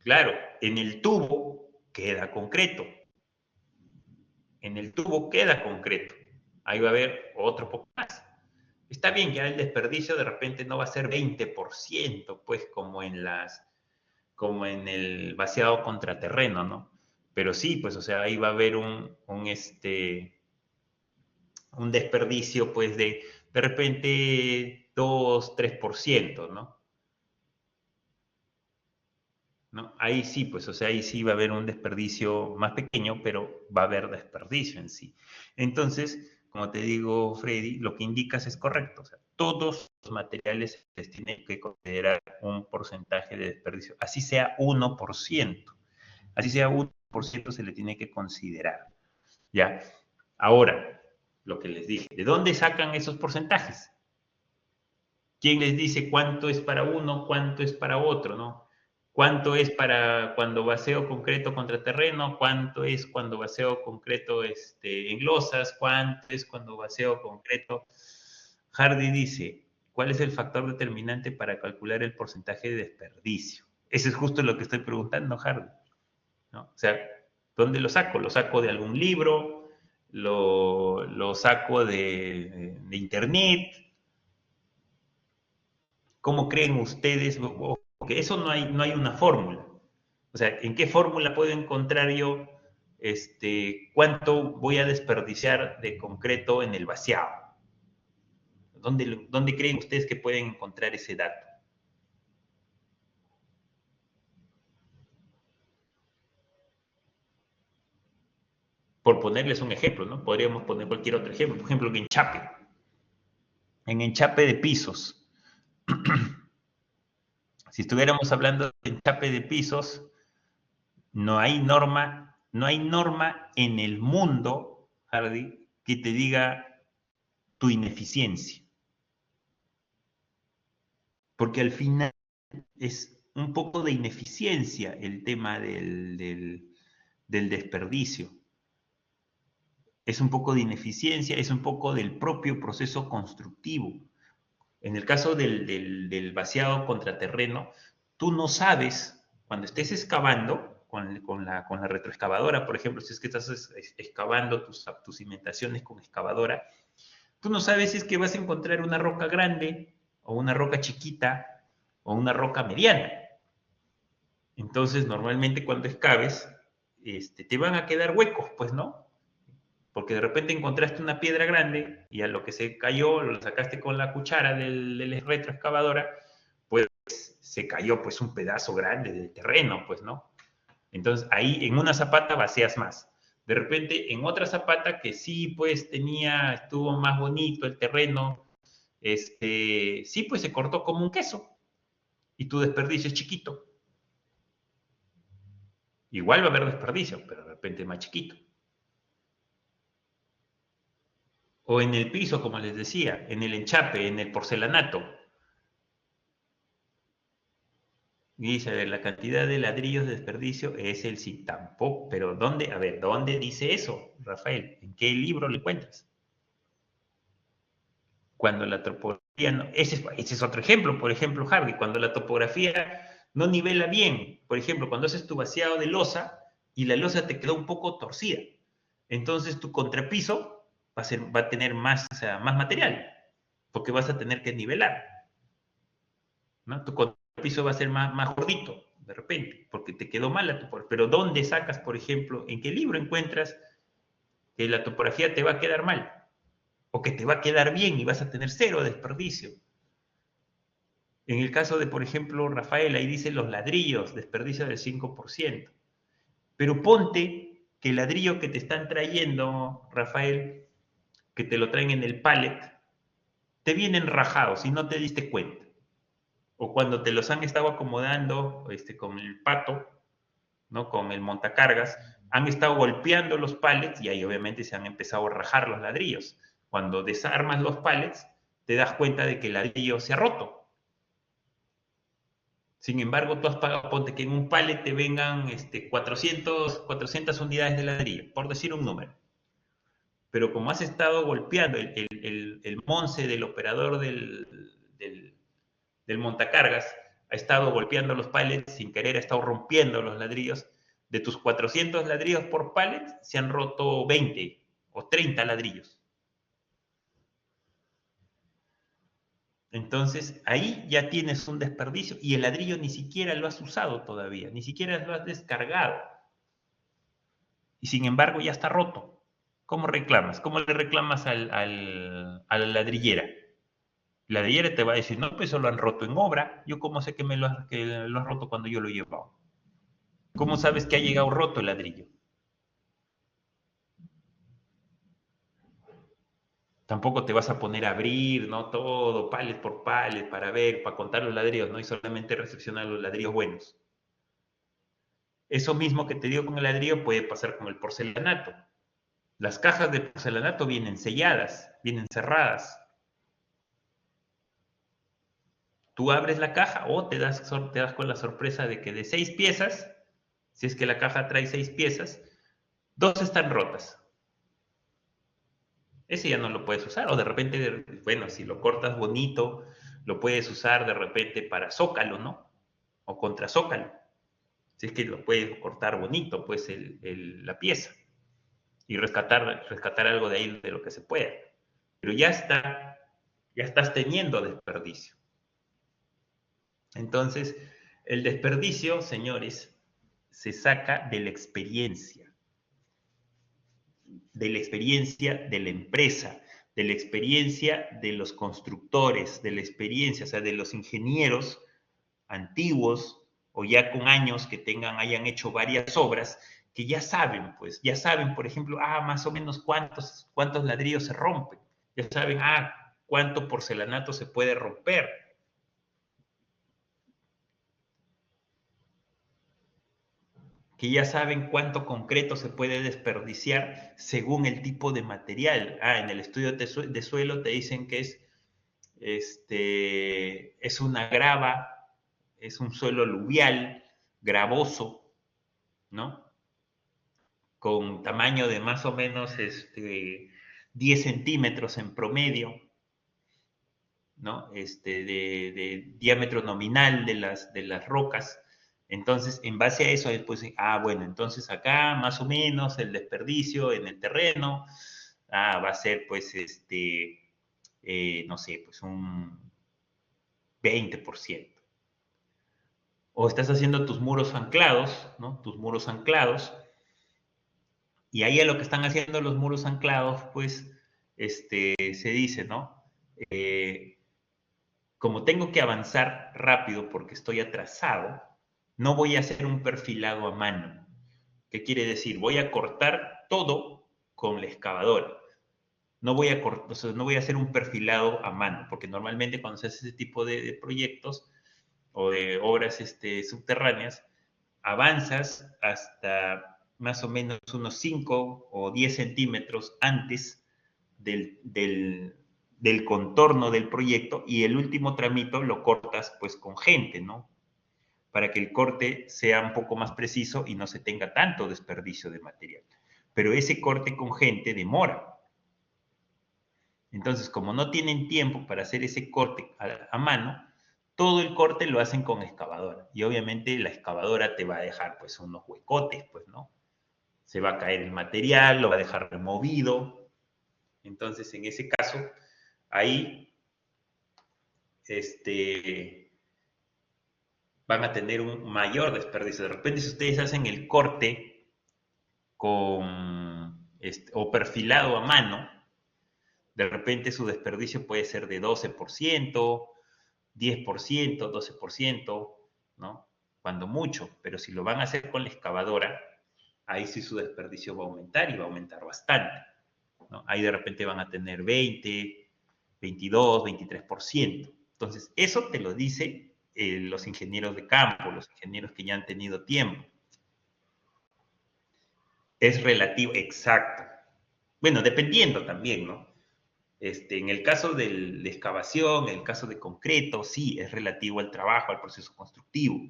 Claro, en el tubo queda concreto. En el tubo queda concreto. Ahí va a haber otro poco más. Está bien, ya el desperdicio de repente no va a ser 20%, pues como en el vaciado contraterreno, ¿no? Pero sí, pues, o sea, ahí va a haber un desperdicio, pues, de repente 2, 3%, ¿no? ¿No? Ahí sí, pues, o sea, ahí sí va a haber un desperdicio más pequeño, pero va a haber desperdicio en sí. Entonces, como te digo, Freddy, lo que indicas es correcto. O sea, todos los materiales les tienen que considerar un porcentaje de desperdicio, así sea 1%. Así sea 1% se le tiene que considerar. ¿Ya? Ahora, lo que les dije, ¿de dónde sacan esos porcentajes? ¿Quién les dice cuánto es para uno, cuánto es para otro, no? ¿Cuánto es para cuando vacío concreto contra terreno? ¿Cuánto es cuando vacío concreto en losas? ¿Cuánto es cuando vacío concreto? Hardy dice, ¿cuál es el factor determinante para calcular el porcentaje de desperdicio? Eso es justo lo que estoy preguntando, Hardy, ¿no? O sea, ¿dónde lo saco? ¿Lo saco de algún libro? ¿Lo saco de internet? ¿Cómo creen ustedes? Porque eso no hay una fórmula. O sea, ¿en qué fórmula puedo encontrar yo cuánto voy a desperdiciar de concreto en el vaciado? ¿Dónde creen ustedes que pueden encontrar ese dato? Por ponerles un ejemplo, ¿no? Podríamos poner cualquier otro ejemplo. Por ejemplo, en enchape. En enchape de pisos. Si estuviéramos hablando de enchape de pisos, no hay norma en el mundo, Hardy, que te diga tu ineficiencia. Porque al final es un poco de ineficiencia el tema del desperdicio. Es un poco de ineficiencia, es un poco del propio proceso constructivo. En el caso del vaciado contraterreno, tú no sabes, cuando estés excavando, con la retroexcavadora, por ejemplo, si es que estás excavando tus cimentaciones con excavadora, tú no sabes si es que vas a encontrar una roca grande o una roca chiquita o una roca mediana. Entonces, normalmente cuando excaves, te van a quedar huecos, pues, ¿no? Porque de repente encontraste una piedra grande y a lo que se cayó, lo sacaste con la cuchara de la retroexcavadora, pues se cayó pues un pedazo grande del terreno, pues, ¿no? Entonces ahí en una zapata vacías más. De repente en otra zapata que sí pues estuvo más bonito el terreno, sí pues se cortó como un queso y tu desperdicio es chiquito. Igual va a haber desperdicio, pero de repente más chiquito. O en el piso, como les decía, en el enchape, en el porcelanato. Dice, la cantidad de ladrillos de desperdicio es el sí, tampoco, pero ¿dónde? A ver, ¿dónde dice eso, Rafael? ¿En qué libro lo encuentras? Cuando la topografía no, ese es otro ejemplo, por ejemplo, Harvey, cuando la topografía no nivela bien, por ejemplo, cuando haces tu vaciado de losa y la losa te quedó un poco torcida, entonces tu contrapiso va a tener más, o sea, más material, porque vas a tener que nivelar, ¿no? Tu contrapiso va a ser más gordito, de repente, porque te quedó mal la topografía. Pero ¿dónde sacas, por ejemplo, en qué libro encuentras que la topografía te va a quedar mal? O que te va a quedar bien y vas a tener cero desperdicio. En el caso de, por ejemplo, Rafael, ahí dice los ladrillos, desperdicio del 5%. Pero ponte que el ladrillo que te están trayendo, Rafael, que te lo traen en el pallet, te vienen rajados y no te diste cuenta. O cuando te los han estado acomodando con el pato, ¿no? Con el montacargas, han estado golpeando los pallets y ahí obviamente se han empezado a rajar los ladrillos. Cuando desarmas los pallets, te das cuenta de que el ladrillo se ha roto. Sin embargo, tú has pagado, ponte que en un pallet te vengan 400 unidades de ladrillo, por decir un número. Pero como has estado golpeando el Monse del operador del montacargas, ha estado golpeando los pallets sin querer, ha estado rompiendo los ladrillos. De tus 400 ladrillos por pallet, se han roto 20 o 30 ladrillos. Entonces, ahí ya tienes un desperdicio y el ladrillo ni siquiera lo has usado todavía, ni siquiera lo has descargado. Y sin embargo ya está roto. ¿Cómo reclamas? ¿Cómo le reclamas a la ladrillera? La ladrillera te va a decir, no, pues eso lo han roto en obra. ¿Yo cómo sé que lo has roto cuando yo lo he llevado? ¿Cómo sabes que ha llegado roto el ladrillo? Tampoco te vas a poner a abrir, ¿no? Todo, palet por palet, para ver, para contar los ladrillos, ¿no? Y solamente recepcionar los ladrillos buenos. Eso mismo que te digo con el ladrillo puede pasar con el porcelanato. Las cajas de porcelanato vienen selladas, vienen cerradas. Tú abres la caja o te das con la sorpresa de que de 6 piezas, si es que la caja trae 6 piezas, 2 están rotas. Ese ya no lo puedes usar. O de repente, bueno, si lo cortas bonito, lo puedes usar de repente para zócalo, ¿no? O contra zócalo. Si es que lo puedes cortar bonito, pues la pieza. Y rescatar algo de ahí de lo que se pueda. Pero ya estás teniendo desperdicio. Entonces, el desperdicio, señores, se saca de la experiencia de la empresa, de la experiencia de los constructores, de la experiencia, o sea, de los ingenieros antiguos o ya con años que hayan hecho varias obras, que ya saben, pues, ya saben, por ejemplo, más o menos cuántos ladrillos se rompen, ya saben, cuánto porcelanato se puede romper, que ya saben cuánto concreto se puede desperdiciar según el tipo de material. En el estudio de suelo te dicen que es una grava, es un suelo aluvial, gravoso, ¿no? Con tamaño de más o menos 10 centímetros en promedio, ¿no? De diámetro nominal de las rocas. Entonces, en base a eso, después, bueno, entonces acá más o menos el desperdicio en el terreno va a ser, pues, no sé, pues un 20%. O estás haciendo tus muros anclados, ¿no? Tus muros anclados, y ahí a lo que están haciendo los muros anclados, pues, se dice, ¿no? Como tengo que avanzar rápido porque estoy atrasado, no voy a hacer un perfilado a mano. ¿Qué quiere decir? Voy a cortar todo con la excavadora. No voy a, o sea, no voy a hacer un perfilado a mano, porque normalmente cuando se hace ese tipo de proyectos o de obras subterráneas, avanzas hasta más o menos unos 5 o 10 centímetros antes del contorno del proyecto y el último tramito lo cortas pues con gente, ¿no? Para que el corte sea un poco más preciso y no se tenga tanto desperdicio de material. Pero ese corte con gente demora. Entonces, como no tienen tiempo para hacer ese corte a mano, todo el corte lo hacen con excavadora. Y obviamente la excavadora te va a dejar pues unos huecotes, pues, ¿no? Se va a caer el material, lo va a dejar removido. Entonces, en ese caso, ahí van a tener un mayor desperdicio. De repente, si ustedes hacen el corte o perfilado a mano, de repente su desperdicio puede ser de 12%, 10%, 12%, ¿no? Cuando mucho, pero si lo van a hacer con la excavadora, ahí sí su desperdicio va a aumentar y va a aumentar bastante, ¿no? Ahí de repente van a tener 20, 22, 23%. Entonces, eso te lo dice los ingenieros de campo, los ingenieros que ya han tenido tiempo. Es relativo, exacto. Bueno, dependiendo también, ¿no? En el caso de excavación, en el caso de concreto, sí, es relativo al trabajo, al proceso constructivo.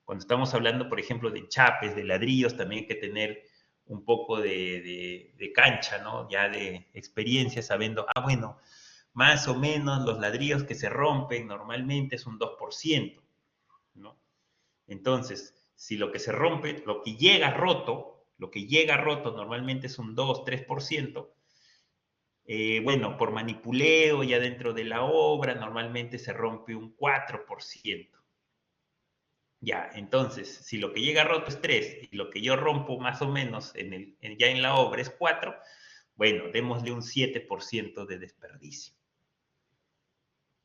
Cuando estamos hablando, por ejemplo, de chapes, de ladrillos, también hay que tener un poco de cancha, ¿no? Ya de experiencia, sabiendo, bueno, más o menos los ladrillos que se rompen normalmente es un 2%, ¿no? Entonces, si lo que se rompe, lo que llega roto normalmente es un 2-3%, bueno, por manipuleo ya dentro de la obra normalmente se rompe un 4%. Ya, entonces, si lo que llega roto es 3 y lo que yo rompo más o menos ya en la obra es 4, bueno, démosle un 7% de desperdicio.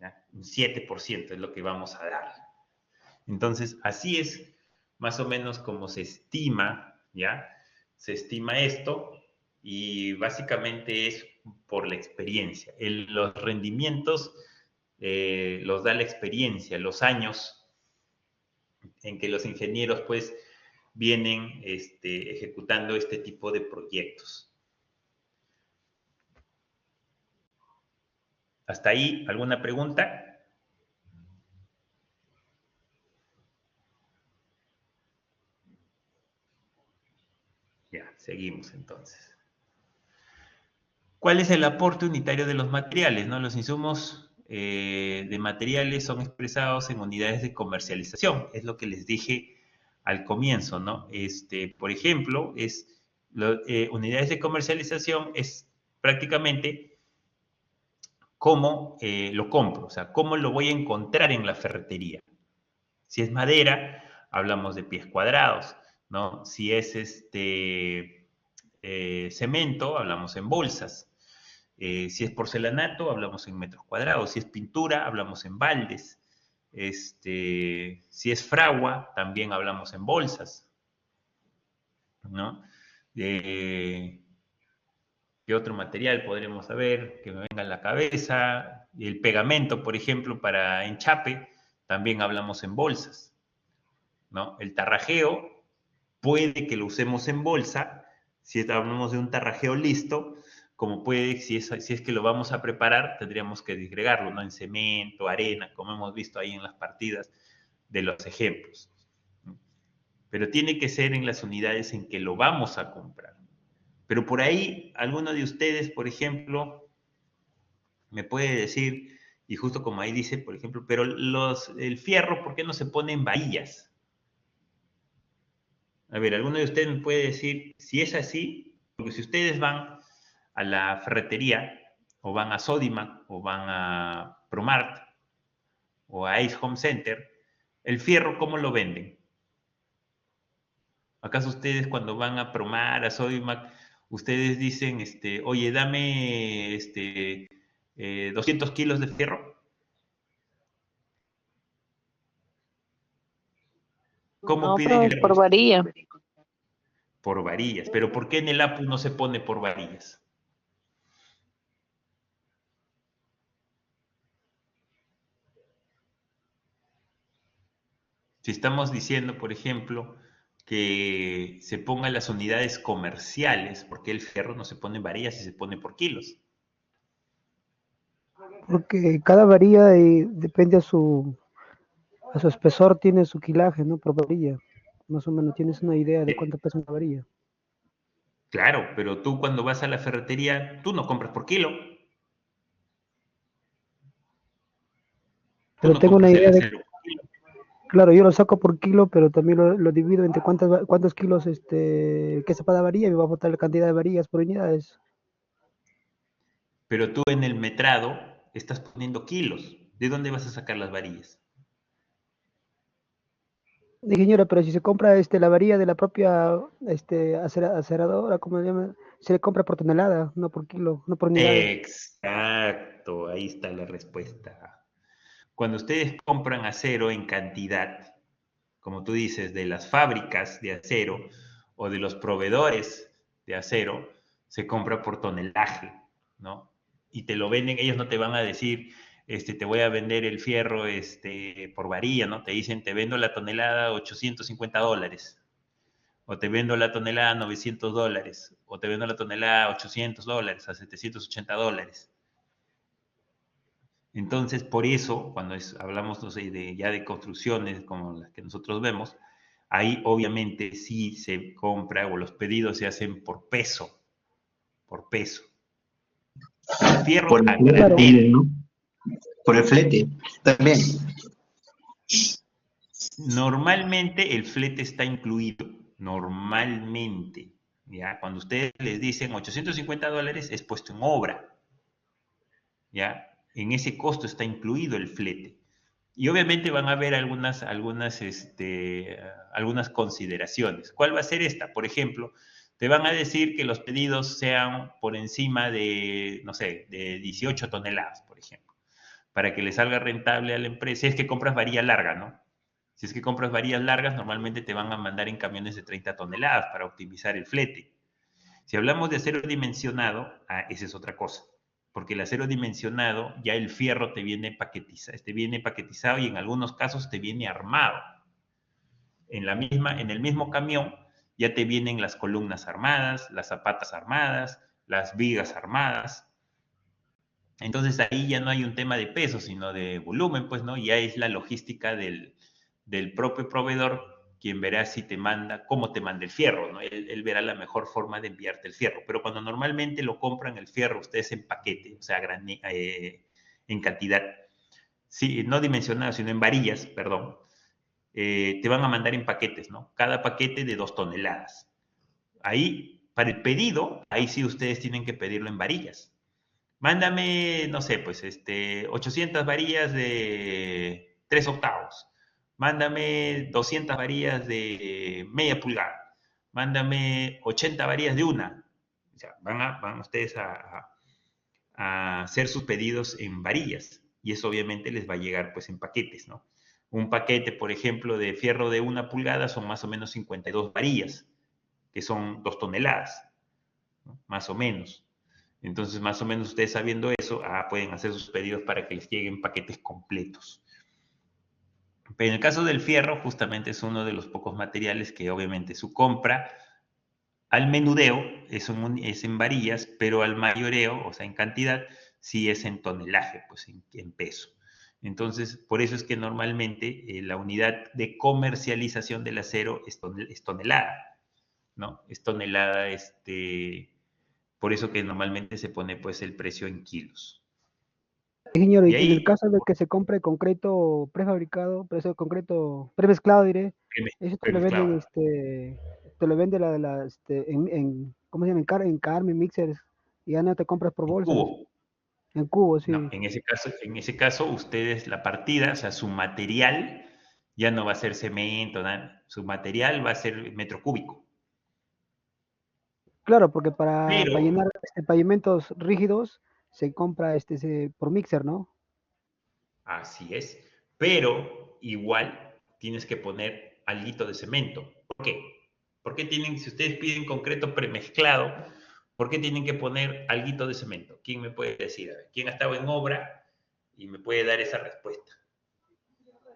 ¿Ya? Un 7% es lo que vamos a dar. Entonces, así es más o menos como se estima, ¿ya? Se estima esto y básicamente es por la experiencia. Los rendimientos los da la experiencia, los años en que los ingenieros pues vienen ejecutando este tipo de proyectos. ¿Hasta ahí alguna pregunta? Ya, seguimos entonces. ¿Cuál es el aporte unitario de los materiales? ¿No? Los insumos de materiales son expresados en unidades de comercialización. Es lo que les dije al comienzo, ¿no? Por ejemplo, unidades de comercialización es prácticamente cómo lo compro, o sea, cómo lo voy a encontrar en la ferretería. Si es madera, hablamos de pies cuadrados, ¿no? Si es cemento, hablamos en bolsas. Si es porcelanato, hablamos en metros cuadrados. Si es pintura, hablamos en baldes. Si es fragua, también hablamos en bolsas, ¿no? ¿Qué otro material podremos saber que me venga a la cabeza? El pegamento, por ejemplo, para enchape, también hablamos en bolsas, ¿no? El tarrajeo puede que lo usemos en bolsa, si hablamos de un tarrajeo listo, como puede, si es que lo vamos a preparar, tendríamos que disgregarlo, ¿no? En cemento, arena, como hemos visto ahí en las partidas de los ejemplos. Pero tiene que ser en las unidades en que lo vamos a comprar. Pero por ahí, alguno de ustedes, por ejemplo, me puede decir, y justo como ahí dice, por ejemplo, pero el fierro, ¿por qué no se pone en varillas? A ver, ¿alguno de ustedes me puede decir si es así? Porque si ustedes van a la ferretería, o van a Sodimac, o van a Promart, o a Ace Home Center, el fierro, ¿cómo lo venden? ¿Acaso ustedes cuando van a Promart, a Sodimac, ustedes dicen, oye, dame 200 kilos de fierro? ¿Cómo No, pero piden es el por varilla. Por varillas. ¿Pero por qué en el APU no se pone por varillas? Si estamos diciendo, por ejemplo, que se pongan las unidades comerciales, ¿por qué el fierro no se pone en varillas y se pone por kilos? Porque cada varilla depende a su espesor, tiene su quilaje, ¿no? Por varilla. Más o menos tienes una idea de cuánto pesa una varilla. Claro, pero tú cuando vas a la ferretería, tú no compras por kilo. Tú Pero no tengo una compras el idea de, acero por kilo. claro, yo lo saco por kilo, pero también lo divido entre cuántos kilos que sepa la varilla y me va a botar la cantidad de varillas por unidades. Pero tú en el metrado estás poniendo kilos. ¿De dónde vas a sacar las varillas? Ingeniera, pero si se compra la varilla de la propia aceradora, como se llama, se le compra por tonelada, no por kilo, no por unidades. Exacto, ahí está la respuesta. Cuando ustedes compran acero en cantidad, como tú dices, de las fábricas de acero o de los proveedores de acero, se compra por tonelaje, ¿no? Y te lo venden, ellos no te van a decir, te voy a vender el fierro por varilla, ¿no? Te dicen, te vendo la tonelada a $850, o te vendo la tonelada a $900, o te vendo la tonelada a $800, a $780. Entonces, por eso, cuando hablamos, no sé, ya de construcciones como las que nosotros vemos, Ahí obviamente sí se compra o los pedidos se hacen por peso, por peso. Fierro Por el a flete, granel. ¿no? Por el flete también. Normalmente el flete está incluido, normalmente. ¿Ya? Cuando ustedes les dicen $850 es puesto en obra. ¿Ya? En ese costo está incluido el flete. Y obviamente van a haber algunas consideraciones. ¿Cuál va a ser esta? Por ejemplo, te van a decir que los pedidos sean por encima de, no sé, de 18 toneladas, por ejemplo, para que le salga rentable a la empresa. Si es que compras varilla larga, ¿no? Si es que compras varillas largas, normalmente te van a mandar en camiones de 30 toneladas para optimizar el flete. Si hablamos de acero dimensionado, esa es otra cosa. Porque el acero dimensionado, ya el fierro te viene paquetizado y en algunos casos te viene armado. En el mismo camión ya te vienen las columnas armadas, las zapatas armadas, las vigas armadas. Entonces ahí ya no hay un tema de peso, sino de volumen, pues, ¿no? Ya es la logística del propio proveedor quien verá si te manda, cómo te manda el fierro, ¿no? Él verá la mejor forma de enviarte el fierro. Pero cuando normalmente lo compran el fierro ustedes en paquete, o sea, en cantidad, sí, no dimensionado, sino en varillas, perdón, te van a mandar en paquetes, ¿no? Cada paquete de 2 toneladas. Ahí, para el pedido, ahí sí ustedes tienen que pedirlo en varillas. Mándame, no sé, pues 800 varillas de 3 octavos. Mándame 200 varillas de media pulgada. Mándame 80 varillas de una. O sea, van ustedes a hacer sus pedidos en varillas. Y eso obviamente les va a llegar pues en paquetes, ¿no? Un paquete, por ejemplo, de fierro de 1 pulgada son más o menos 52 varillas, que son 2 toneladas, ¿no? Más o menos. Entonces, más o menos ustedes sabiendo eso, pueden hacer sus pedidos para que les lleguen paquetes completos. Pero en el caso del fierro, justamente es uno de los pocos materiales que obviamente su compra al menudeo es en varillas, pero al mayoreo, o sea, en cantidad, sí es en tonelaje, pues en peso. Entonces, por eso es que normalmente la unidad de comercialización del acero es tonelada, ¿no? Es tonelada, por eso que normalmente se pone pues el precio en kilos. Señor, Y y en el ahí, caso de que se compre concreto prefabricado, precio concreto premezclado, diré, eso te lo venden, premezclado. te lo vende ¿cómo se llama? En Carmen, Mixers, y ya no te compras por En bolsas, cubo. en cubos, No, sí. en ese caso, ustedes la partida, o sea, su material ya no va a ser cemento, nada, su material va a ser metro cúbico. Claro, porque para Pero, llenar pavimentos rígidos se compra por mixer, ¿no? así es, pero igual tienes que poner alguito de cemento. ¿Por qué? Porque si ustedes piden concreto premezclado, ¿por qué tienen que poner alguito de cemento? ¿Quién me puede decir? A ver, ¿quién ha estado en obra y me puede dar esa respuesta?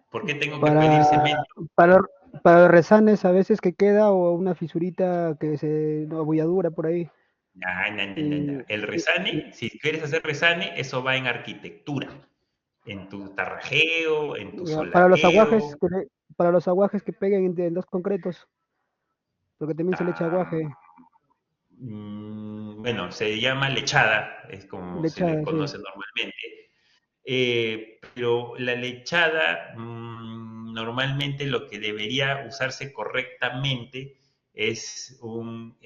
¿Por qué tengo que pedir Para, cemento? para, para los resanes a veces que queda o una fisurita una bolladura por ahí. Nah, nah, nah, nah, nah. Y, El y- y resane, si quieres hacer resane, eso va en arquitectura, en tu tarrajeo, en tu para los aguajes solapeo. para los aguajes que peguen de los concretos, porque también se le echa ah, aguaje, bueno, se llama lechada, es como se le lechada, sí. conoce normalmente. Pero la lechada, normalmente lo que debería usarse correctamente es un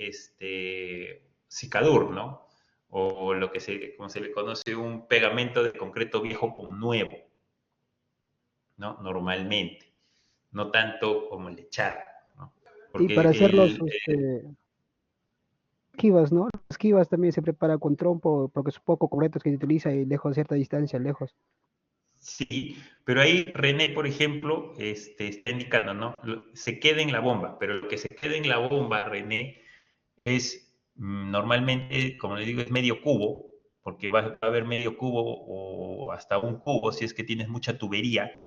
cicadur, ¿no? O lo que como se le conoce, un pegamento de concreto viejo con nuevo, ¿no? Normalmente, no tanto como lechada, ¿no? Y Porque para hacer esquivas, ¿no? Las esquivas también se prepara con trompo, porque es poco concretos que se utiliza y lejos, cierta distancia, lejos. sí, pero ahí René, por ejemplo, está indicando, ¿no? Se queda en la bomba, pero lo que se queda en la bomba, René, es normalmente, como le digo, es medio cubo, porque va a haber medio cubo o hasta un cubo si es que tienes mucha tubería,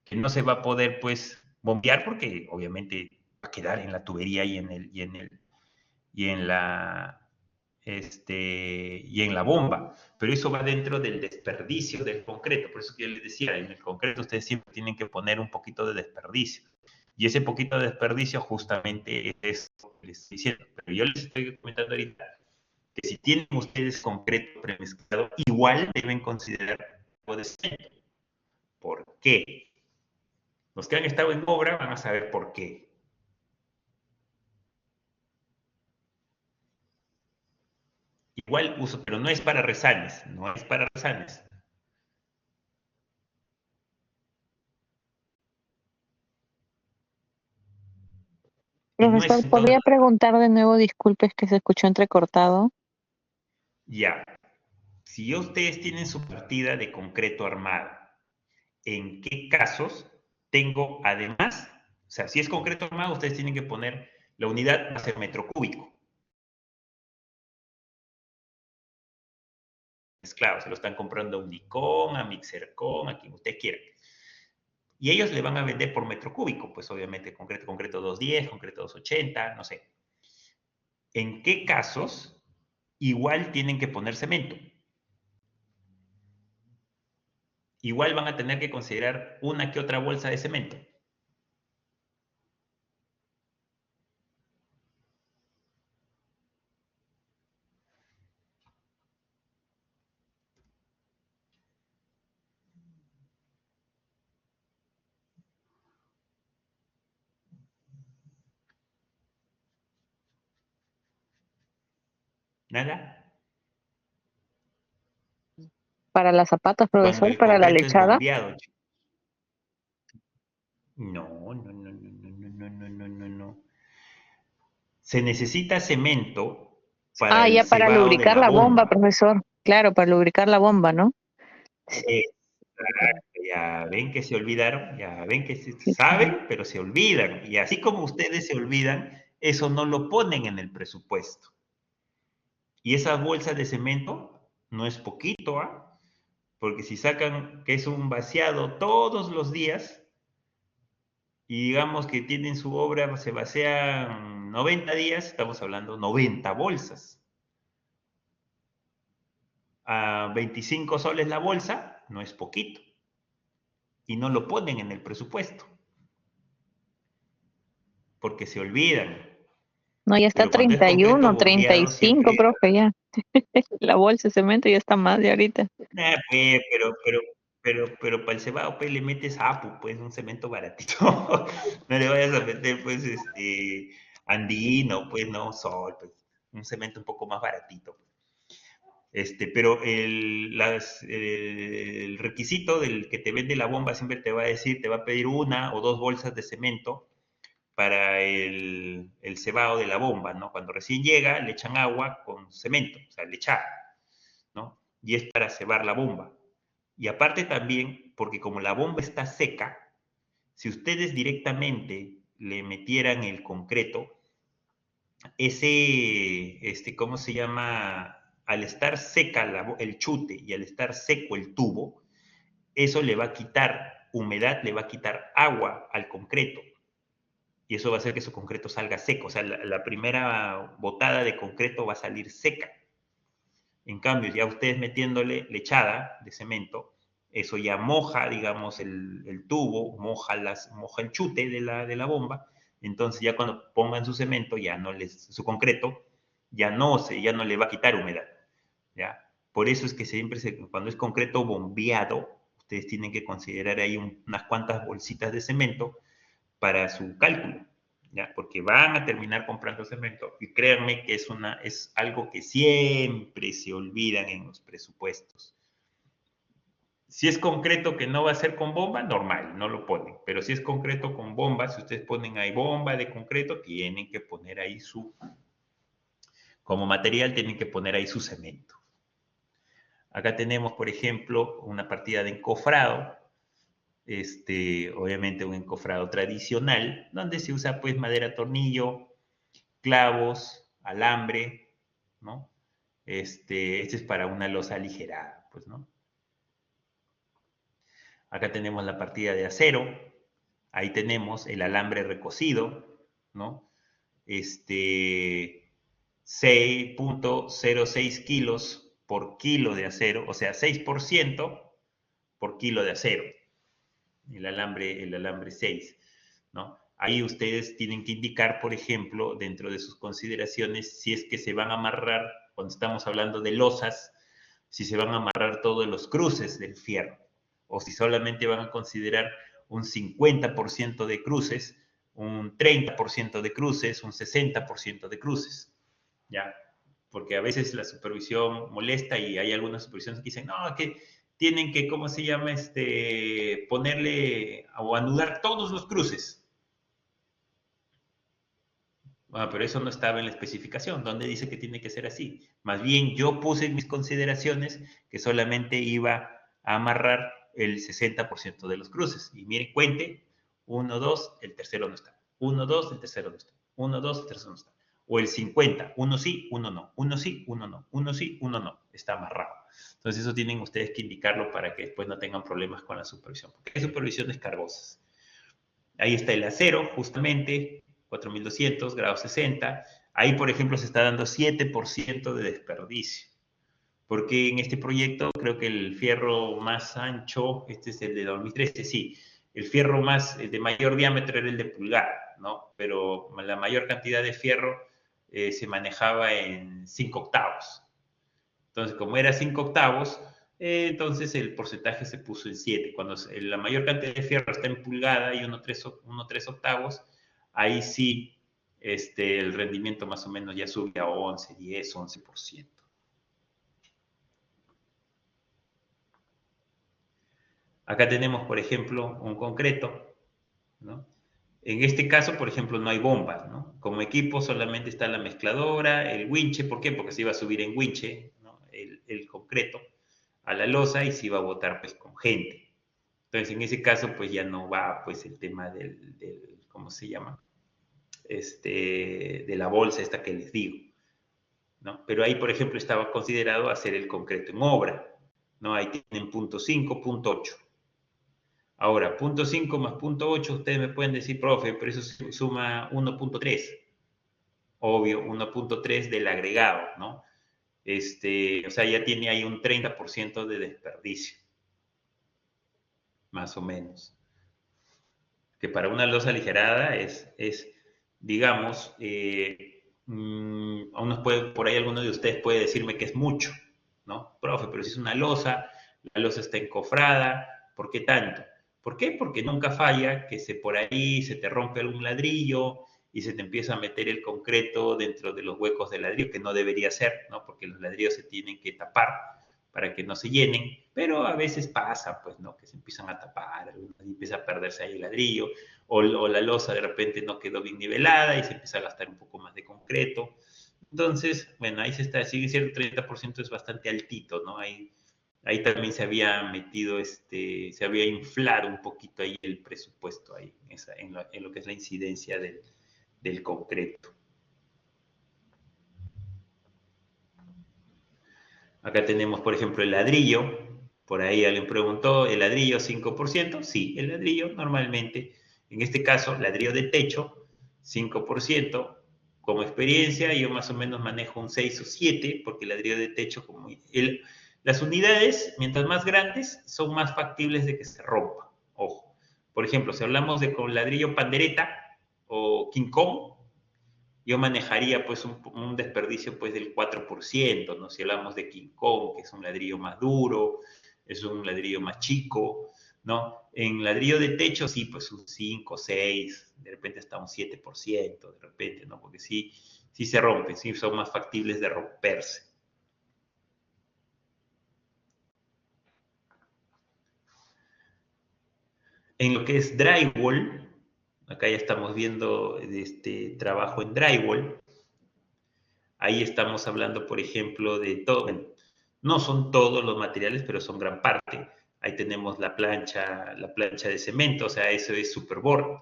que no se va a poder, pues, bombear porque obviamente va a quedar en la tubería y en la y en la bomba, pero eso va dentro del desperdicio del concreto, por eso que yo les decía, en el concreto ustedes siempre tienen que poner un poquito de desperdicio. Y ese poquito de desperdicio justamente es eso que les estoy diciendo. Pero yo les estoy comentando ahorita que si tienen ustedes concreto premezclado, igual deben considerar algo de cemento. ¿Por qué? Los que han estado en obra van a saber por qué. Igual uso, pero no es para resanes, no es para resanes. Y no es Profesor, en todo. ¿podría preguntar de nuevo? Disculpe, es que se escuchó entrecortado. Ya. Si ustedes tienen su partida de concreto armado, ¿en qué casos tengo además? O sea, si es concreto armado, ustedes tienen que poner la unidad va a ser metro cúbico. Claro, se lo están comprando a Unicom, a Mixercom, a quien usted quiera. Y ellos le van a vender por metro cúbico, pues obviamente concreto 210, concreto 280, no sé. ¿En qué casos igual tienen que poner cemento? Igual van a tener que considerar una que otra bolsa de cemento. ¿Nada? ¿Para las zapatas, Cuando profesor? el ¿Para la concreto es lechada? bombeado. No, no, no, no, no, no, no, no, no, no. Se necesita cemento para Ah, el ya para cebado de lubricar la la bomba, bomba. profesor. Claro, para lubricar la bomba, ¿no? Exacto, ya ven que se olvidaron, ya ven que Sí, sí. saben, pero se olvidan. Y así como ustedes se olvidan, eso no lo ponen en el presupuesto. Y esas bolsas de cemento no es poquito, ¿ah? Porque si sacan que es un vaciado todos los días y digamos que tienen su obra, se vacían 90 días, estamos hablando 90 bolsas. A 25 soles la bolsa, no es poquito. Y no lo ponen en el presupuesto, porque se olvidan. No, ya está Pero cuando es concreto 31, bombeado, 35, siempre profe, ya. La bolsa de cemento ya está más de ahorita. nah, pues, pero para el cebado, pues le metes apu, pues un cemento baratito. No le vayas a meter, pues, andino, pues, no, sol, pues, un cemento un poco más baratito. Pero el requisito del que te vende la bomba siempre te va a decir, te va a pedir una o dos bolsas de cemento para el cebado de la bomba, ¿no? Cuando recién llega, le echan agua con cemento, o sea, lechada, ¿no? Y es para cebar la bomba. Y aparte también, porque como la bomba está seca, si ustedes directamente le metieran el concreto, ¿cómo se llama? Al estar seca el chute y al estar seco el tubo, eso le va a quitar humedad, le va a quitar agua al concreto. Y eso va a hacer que su concreto salga seco. O sea, la primera botada de concreto va a salir seca. En cambio, ya ustedes metiéndole lechada de cemento, eso ya moja, digamos, el tubo, moja el chute de la bomba. Entonces, ya cuando pongan su cemento, su concreto, ya no le va a quitar humedad. ¿Ya? Por eso es que siempre, cuando es concreto bombeado, ustedes tienen que considerar ahí unas cuantas bolsitas de cemento para su cálculo, ¿ya? Porque van a terminar comprando cemento y créanme que es algo que siempre se olvidan en los presupuestos. Si es concreto que no va a ser con bomba, normal, no lo ponen. Pero si es concreto con bomba, si ustedes ponen ahí bomba de concreto, tienen que poner ahí como material, tienen que poner ahí su cemento. Acá tenemos, por ejemplo, una partida de encofrado, obviamente un encofrado tradicional, donde se usa pues madera tornillo, clavos, alambre, ¿no? Este es para una losa aligerada, pues, ¿no? Acá tenemos la partida de acero, ahí tenemos el alambre recocido, ¿no? 6.06 kilos por kilo de acero, o sea, 6% por kilo de acero, el alambre 6, ¿no? ahí ustedes tienen que indicar, por ejemplo, dentro de sus consideraciones, si es que se van a amarrar, cuando estamos hablando de losas, si se van a amarrar todos los cruces del fierro, o si solamente van a considerar un 50% de cruces, un 30% de cruces, un 60% de cruces, ¿ya? Porque a veces la supervisión molesta y hay algunas supervisiones que dicen, no, que tienen que, ¿cómo se llama? Ponerle o anudar todos los cruces. Bueno, pero eso no estaba en la especificación, donde dice que tiene que ser así. Más bien yo puse en mis consideraciones que solamente iba a amarrar el 60% de los cruces. Y miren, cuente, 1, 2, el tercero no está. 1, 2, el tercero no está. 1, 2, el tercero no está. O el 50, uno sí, uno no. Uno sí, uno no. Uno sí, uno no. Está amarrado. Entonces eso tienen ustedes que indicarlo para que después no tengan problemas con la supervisión. Porque hay supervisiones cargosas. Ahí está el acero, justamente, 4200, grado 60. Ahí, por ejemplo, se está dando 7% de desperdicio. Porque en este proyecto creo que el fierro más ancho, este es el de 2013, sí, el fierro más de mayor diámetro era el de pulgada, ¿no? Pero la mayor cantidad de fierro se manejaba en 5 octavos. Entonces, como era 5 octavos, entonces el porcentaje se puso en 7. Cuando la mayor cantidad de fierro está en pulgada y 1,3 octavos, ahí sí el rendimiento más o menos ya sube a 11, 10, 11%. Acá tenemos, por ejemplo, un concreto, ¿no? En este caso, por ejemplo, no hay bombas, ¿no? Como equipo solamente está la mezcladora, el winche. ¿Por qué? Porque se iba a subir en winche, ¿no? el concreto a la losa y se iba a botar pues con gente. Entonces, en ese caso, pues ya no va pues el tema del ¿cómo se llama? De la bolsa esta que les digo, ¿no? Pero ahí, por ejemplo, estaba considerado hacer el concreto en obra, ¿no? Ahí tienen punto 5, punto 8. Ahora, punto 5 más punto 8, ustedes me pueden decir, profe, pero eso suma 1.3. Obvio, 1.3 del agregado, ¿no? O sea, ya tiene ahí un 30% de desperdicio, más o menos. Que para una losa aligerada es digamos, por ahí alguno de ustedes puede decirme que es mucho, ¿no? Profe, pero si es una losa, la losa está encofrada, ¿por qué tanto? ¿Por qué? Porque nunca falla que por ahí se te rompe algún ladrillo y se te empieza a meter el concreto dentro de los huecos del ladrillo, que no debería ser, ¿no? Porque los ladrillos se tienen que tapar para que no se llenen, pero a veces pasa, pues, ¿no? Que se empiezan a tapar y empieza a perderse ahí el ladrillo, o la losa de repente no quedó bien nivelada y se empieza a gastar un poco más de concreto. Entonces, bueno, ahí se está, sigue siendo el 30% es bastante altito, ¿no? Ahí también se había metido, se había inflado un poquito ahí el presupuesto ahí, en lo que es la incidencia del concreto. Acá tenemos, por ejemplo, el ladrillo. Por ahí alguien preguntó, ¿el ladrillo 5%? Sí, el ladrillo normalmente, en este caso, ladrillo de techo, 5%. Como experiencia, yo más o menos manejo un 6 o 7, porque el ladrillo de techo, las unidades, mientras más grandes, son más factibles de que se rompa. Ojo. Por ejemplo, si hablamos de con ladrillo pandereta o King Kong, yo manejaría pues un desperdicio pues del 4%, ¿no? Si hablamos de King Kong, que es un ladrillo más duro, es un ladrillo más chico, ¿no? En ladrillo de techo sí, pues un 5, 6, de repente hasta un 7%, de repente, ¿no? Porque sí se rompen, sí son más factibles de romperse. En lo que es drywall, acá ya estamos viendo este trabajo en drywall. Ahí estamos hablando, por ejemplo, de todo. Bueno, no son todos los materiales, pero son gran parte. Ahí tenemos la plancha de cemento, o sea, eso es superboard,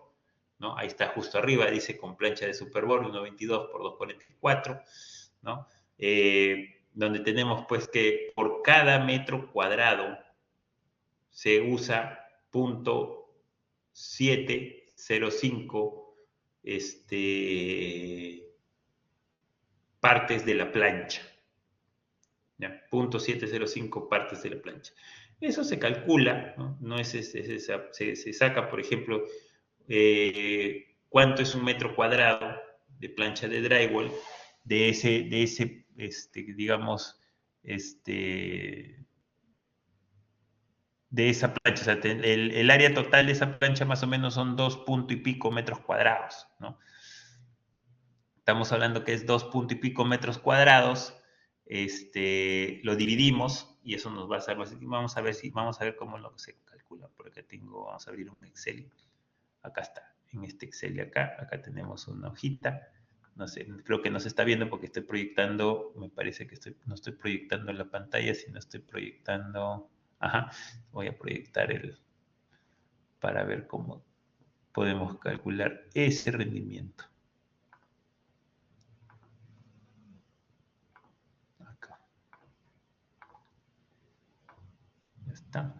¿no? Ahí está justo arriba, dice con plancha de superboard 1.22 por 2.44, ¿no? Donde tenemos pues que por cada metro cuadrado se usa .705 partes de la plancha. ¿Ya? 0.705 partes de la plancha. Eso se calcula, ¿no? No es, se saca, por ejemplo, cuánto es un metro cuadrado de plancha de drywall digamos, de esa plancha. O sea, el área total de esa plancha más o menos son 2 punto y pico metros cuadrados, ¿no? Estamos hablando que es 2 punto y pico metros cuadrados, lo dividimos y eso nos va a hacer, vamos a ver cómo se calcula. Por acá vamos a abrir un Excel. Acá está, en este Excel de acá tenemos una hojita. No sé, creo que no se está viendo porque estoy proyectando, me parece que no estoy proyectando en la pantalla, sino estoy proyectando, voy a proyectar para ver cómo podemos calcular ese rendimiento. Acá. Ya está.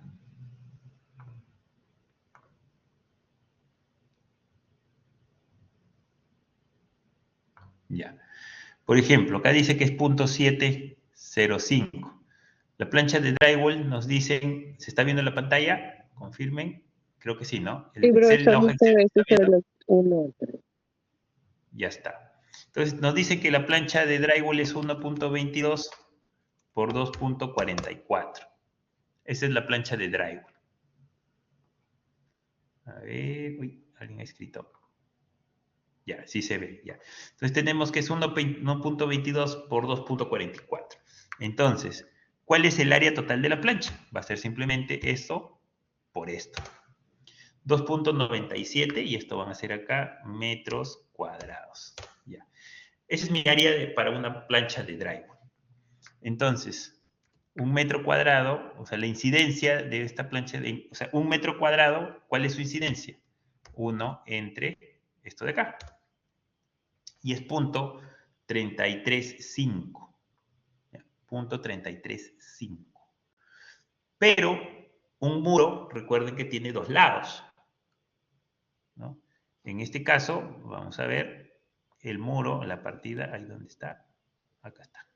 Ya. Por ejemplo, acá dice que es 0.705. La plancha de drywall nos dicen, ¿se está viendo la pantalla? Confirmen. Creo que sí, ¿no? Sí, El Excel, la profesor, hoja no se Excel, ve, ¿está sí se ve viendo? los 1, 3. Ya está. Entonces nos dice que la plancha de drywall es 1.22 por 2.44. Esa es la plancha de drywall. A ver, uy, alguien ha escrito. Ya, sí se ve, ya. Entonces tenemos que es 1.22 por 2.44. Entonces, ¿cuál es el área total de la plancha? Va a ser simplemente esto por esto. 2.97 y esto van a ser acá metros cuadrados. Ya. Ese es mi área para una plancha de drywall. Entonces, un metro cuadrado, o sea, la incidencia de esta plancha, o sea, un metro cuadrado, ¿cuál es su incidencia? 1 entre esto de acá. Y es punto 335. Punto 335. Pero un muro, recuerden que tiene dos lados, ¿no? En este caso, vamos a ver el muro, la partida, ahí donde está, acá está.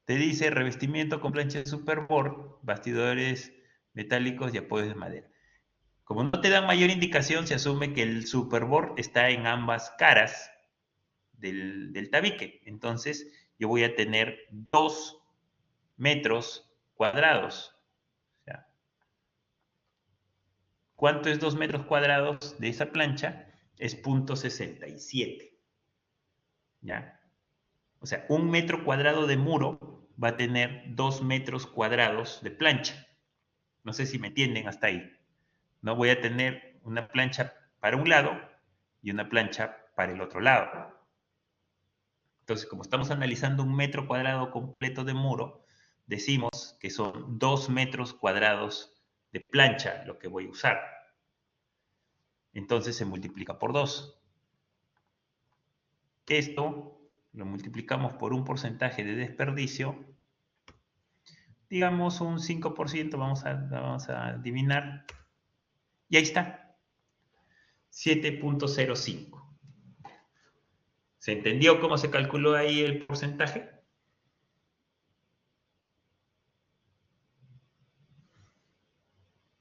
Te dice revestimiento con plancha de superboard, bastidores metálicos y apoyos de madera. Como no te dan mayor indicación, se asume que el superboard está en ambas caras del tabique. Entonces, yo voy a tener 2 metros cuadrados. O sea, ¿cuánto es 2 metros cuadrados de esa plancha? Es 0.67. ¿Ya? O sea, 1 metro cuadrado de muro va a tener 2 metros cuadrados de plancha. No sé si me entienden hasta ahí. No voy a tener una plancha para un lado y una plancha para el otro lado. Entonces, como estamos analizando 1 metro cuadrado completo de muro, decimos que son 2 metros cuadrados de plancha lo que voy a usar. Entonces se multiplica por 2. Esto lo multiplicamos por un porcentaje de desperdicio, digamos un 5%, vamos a adivinar, y ahí está, 7.05. ¿Se entendió cómo se calculó ahí el porcentaje?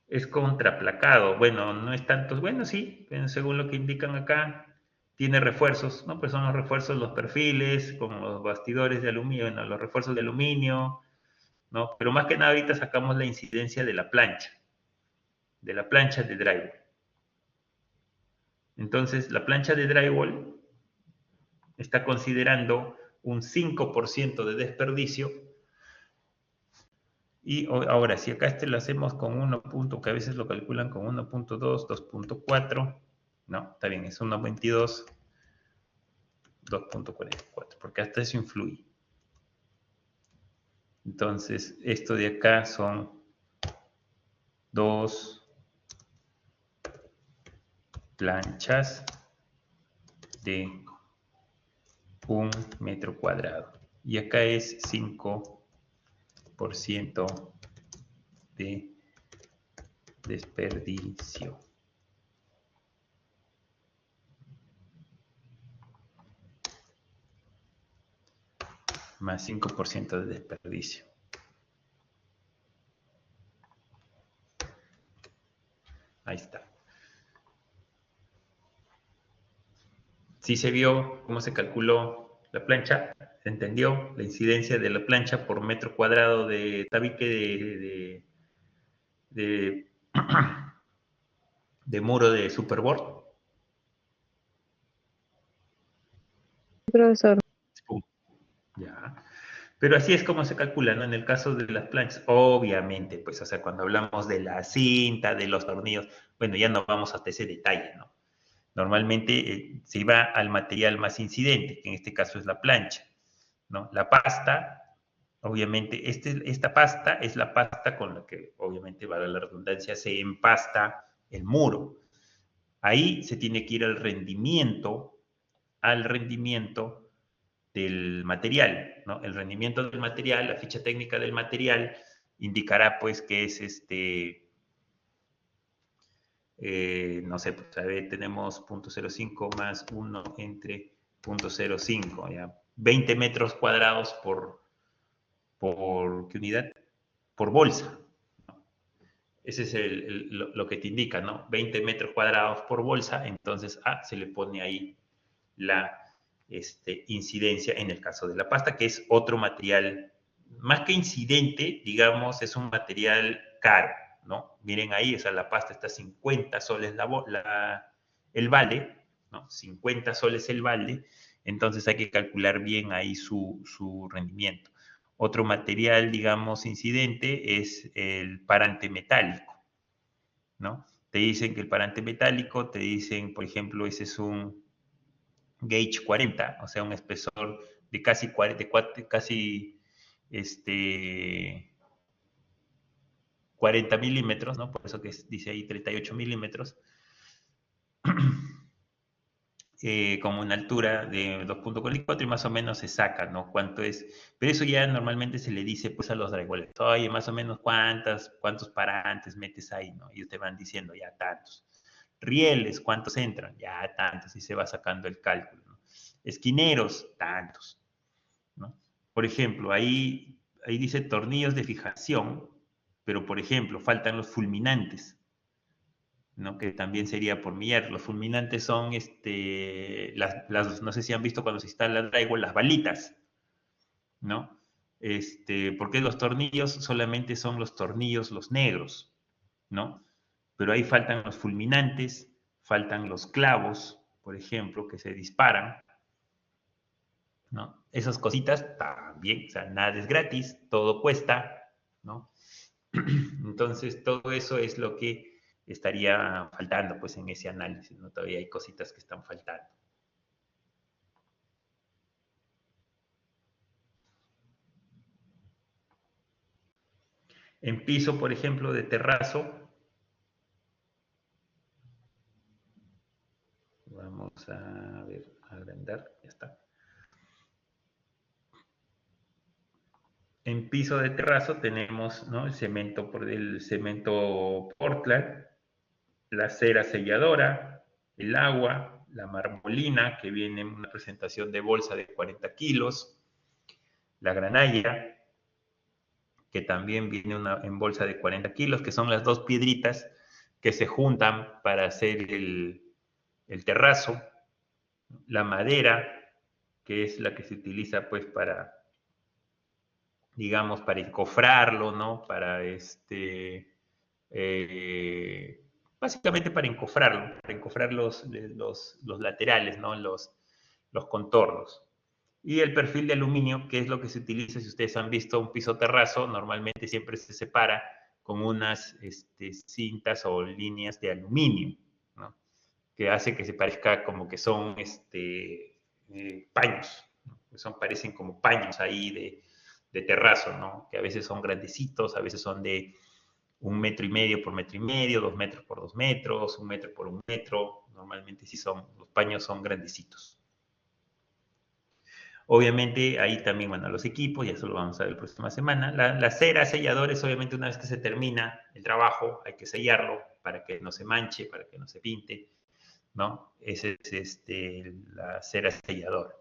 Es contraplacado. Bueno, no es tanto, bueno, sí, según lo que indican acá, tiene refuerzos, ¿no? Pues son los refuerzos, los perfiles, como los bastidores de aluminio, bueno, los refuerzos de aluminio, ¿no? Pero más que nada ahorita sacamos la incidencia de la plancha de drywall. Entonces, la plancha de drywall está considerando un 5% de desperdicio. Y ahora, si acá lo hacemos con 1 punto, que a veces lo calculan con 1.2, 2.4, no, está bien, es 1.22, 2.44, porque hasta eso influye. Entonces, esto de acá son 2 planchas de 1 metro cuadrado. Y acá es 5% de desperdicio. Más 5% de desperdicio. Ahí está. Sí se vio cómo se calculó la plancha, se entendió la incidencia de la plancha por metro cuadrado de tabique de, de muro de superboard. Profesor. Ya. Pero así es como se calcula, ¿no? En el caso de las planchas, obviamente, pues, o sea, cuando hablamos de la cinta, de los tornillos, bueno, ya no vamos hasta ese detalle, ¿no? Normalmente se va al material más incidente, que en este caso es la plancha, ¿no? La pasta, obviamente, esta pasta es la pasta con la que, obviamente, vale la redundancia, se empasta el muro. Ahí se tiene que ir al rendimiento del material, ¿no? El rendimiento del material, la ficha técnica del material, indicará, pues, que es no sé, pues, a ver, tenemos 0.05 más 1 entre 0.05, ¿ya? 20 metros cuadrados por ¿qué unidad? Por bolsa. Ese es lo que te indica, ¿no? 20 metros cuadrados por bolsa, entonces se le pone ahí la incidencia en el caso de la pasta, que es otro material, más que incidente, digamos, es un material caro, ¿no? Miren ahí, o sea, la pasta está 50 soles el balde, ¿no? 50 soles el balde, entonces hay que calcular bien ahí su rendimiento. Otro material, digamos, incidente es el parante metálico, ¿no? Te dicen que el parante metálico, te dicen, por ejemplo, ese es un gauge 40, o sea, un espesor de casi 40 milímetros, ¿no? Por eso que dice ahí 38 milímetros, con una altura de 2.44 y más o menos se saca, ¿no? Cuánto es. Pero eso ya normalmente se le dice pues a los drywallers, oye, más o menos cuántos parantes metes ahí, ¿no? Y te van diciendo ya tantos. Rieles, ¿cuántos entran? Ya tantos, y se va sacando el cálculo, ¿no? Esquineros, tantos, ¿no? Por ejemplo, ahí dice tornillos de fijación, pero por ejemplo, faltan los fulminantes, ¿no? Que también sería por millar. Los fulminantes son, no sé si han visto cuando se instala el drywall, las balitas, ¿no? Porque los tornillos solamente son los tornillos, los negros, ¿no? Pero ahí faltan los fulminantes, faltan los clavos, por ejemplo, que se disparan, ¿no? Esas cositas también, o sea, nada es gratis, todo cuesta, ¿no? Entonces, todo eso es lo que estaría faltando, pues, en ese análisis, ¿no? Todavía hay cositas que están faltando. En piso, por ejemplo, de terrazo, vamos a ver, agrandar, ya está. En piso de terrazo tenemos, ¿no? El cemento Portland, la cera selladora, el agua, la marmolina, que viene en una presentación de bolsa de 40 kilos, la granalla, que también viene en bolsa de 40 kilos, que son las dos piedritas que se juntan para hacer el terrazo, la madera, que es la que se utiliza pues para, digamos, para encofrarlo, ¿no? Para básicamente para encofrar los laterales, ¿no? Los contornos. Y el perfil de aluminio, que es lo que se utiliza, si ustedes han visto un piso terrazo, normalmente siempre se separa con unas cintas o líneas de aluminio, ¿no? Que hace que se parezca como que son paños, ¿no? Parecen como paños ahí de terrazo, ¿no? Que a veces son grandecitos, a veces son de 1,5 metros por 1,5 metros, 2 metros por 2 metros, 1 metro por 1 metro. Normalmente sí los paños son grandecitos. Obviamente ahí también van a los equipos, y eso lo vamos a ver la próxima semana. La cera, selladores, obviamente una vez que se termina el trabajo hay que sellarlo para que no se manche, para que no se pinte, ¿no? Esa es la cera selladora.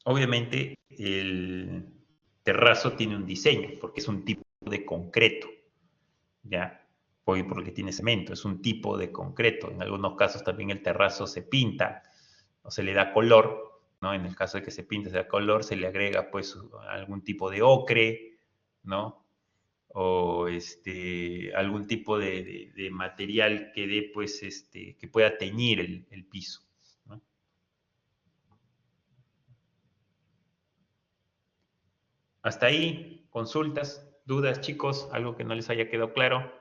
Obviamente el terrazo tiene un diseño, porque es un tipo de concreto, ¿ya? porque tiene cemento, es un tipo de concreto. En algunos casos también el terrazo se pinta o se le da color, ¿no? En el caso de que se pinta, se da color, se le agrega pues algún tipo de ocre, ¿no? O algún tipo de material que dé pues que pueda teñir el piso, ¿no? Hasta ahí, consultas, dudas, chicos, algo que no les haya quedado claro.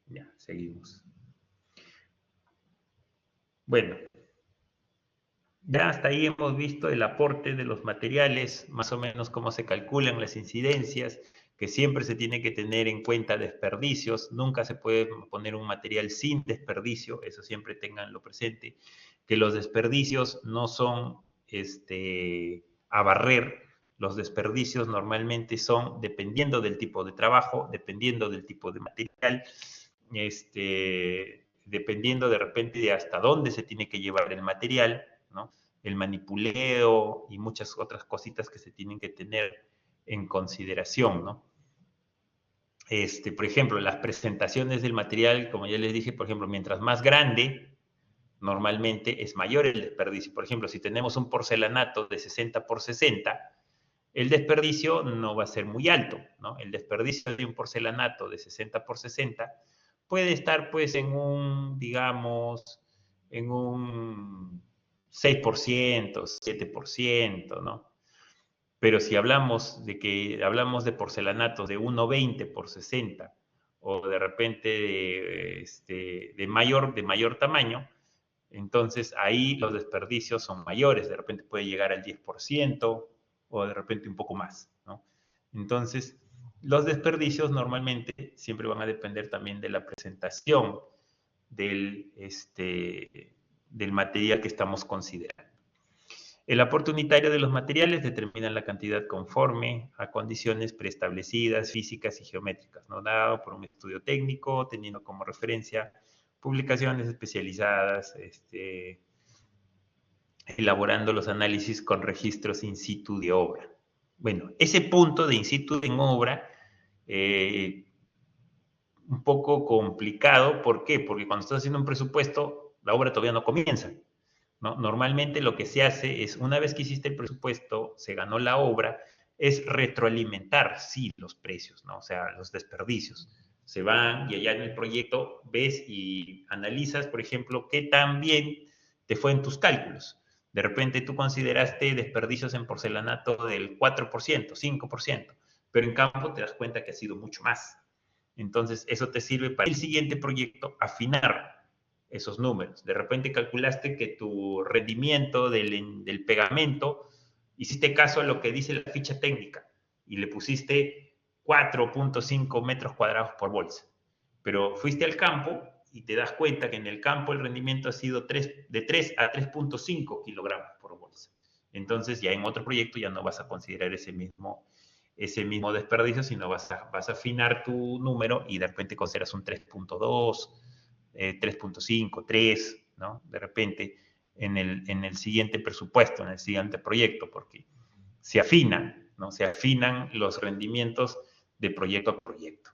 Ya, seguimos. Bueno, ya hasta ahí hemos visto el aporte de los materiales, más o menos cómo se calculan las incidencias, que siempre se tiene que tener en cuenta desperdicios, nunca se puede poner un material sin desperdicio, eso siempre tenganlo presente, que los desperdicios no son a barrer, los desperdicios normalmente son dependiendo del tipo de trabajo, dependiendo del tipo de material, dependiendo de repente de hasta dónde se tiene que llevar el material, ¿no? El manipuleo y muchas otras cositas que se tienen que tener en consideración, ¿no? Por ejemplo, las presentaciones del material, como ya les dije, por ejemplo, mientras más grande, normalmente es mayor el desperdicio. Por ejemplo, si tenemos un porcelanato de 60 por 60, el desperdicio no va a ser muy alto, ¿no? El desperdicio de un porcelanato de 60 por 60 puede estar pues en un, digamos, en un 6%, 7%, ¿no? Pero si hablamos de porcelanatos de 1,20 por 60 o de repente de mayor tamaño, entonces ahí los desperdicios son mayores, de repente puede llegar al 10% o de repente un poco más, ¿no? Entonces, los desperdicios normalmente siempre van a depender también de la presentación del, del material que estamos considerando. El aporte unitario de los materiales determina la cantidad conforme a condiciones preestablecidas, físicas y geométricas, ¿no? Dado por un estudio técnico, teniendo como referencia publicaciones especializadas, elaborando los análisis con registros in situ de obra. Bueno, ese punto de in situ en obra, un poco complicado, ¿por qué? Porque cuando estás haciendo un presupuesto, la obra todavía no comienza, ¿no? Normalmente lo que se hace es, una vez que hiciste el presupuesto, se ganó la obra, es retroalimentar, sí, los precios, ¿no? O sea, los desperdicios. Se van y allá en el proyecto ves y analizas, por ejemplo, qué tan bien te fue en tus cálculos. De repente tú consideraste desperdicios en porcelanato del 4%, 5%, pero en campo te das cuenta que ha sido mucho más. Entonces, eso te sirve para el siguiente proyecto afinar esos números. De repente calculaste que tu rendimiento del pegamento, hiciste caso a lo que dice la ficha técnica y le pusiste 4.5 metros cuadrados por bolsa. Pero fuiste al campo y te das cuenta que en el campo el rendimiento ha sido de 3 a 3.5 kilogramos por bolsa. Entonces ya en otro proyecto ya no vas a considerar ese mismo desperdicio, sino vas a afinar tu número y de repente consideras un 3.2, 3.5, 3, ¿no? De repente en el siguiente presupuesto, en el siguiente proyecto, porque se afinan, ¿no? Se afinan los rendimientos de proyecto a proyecto.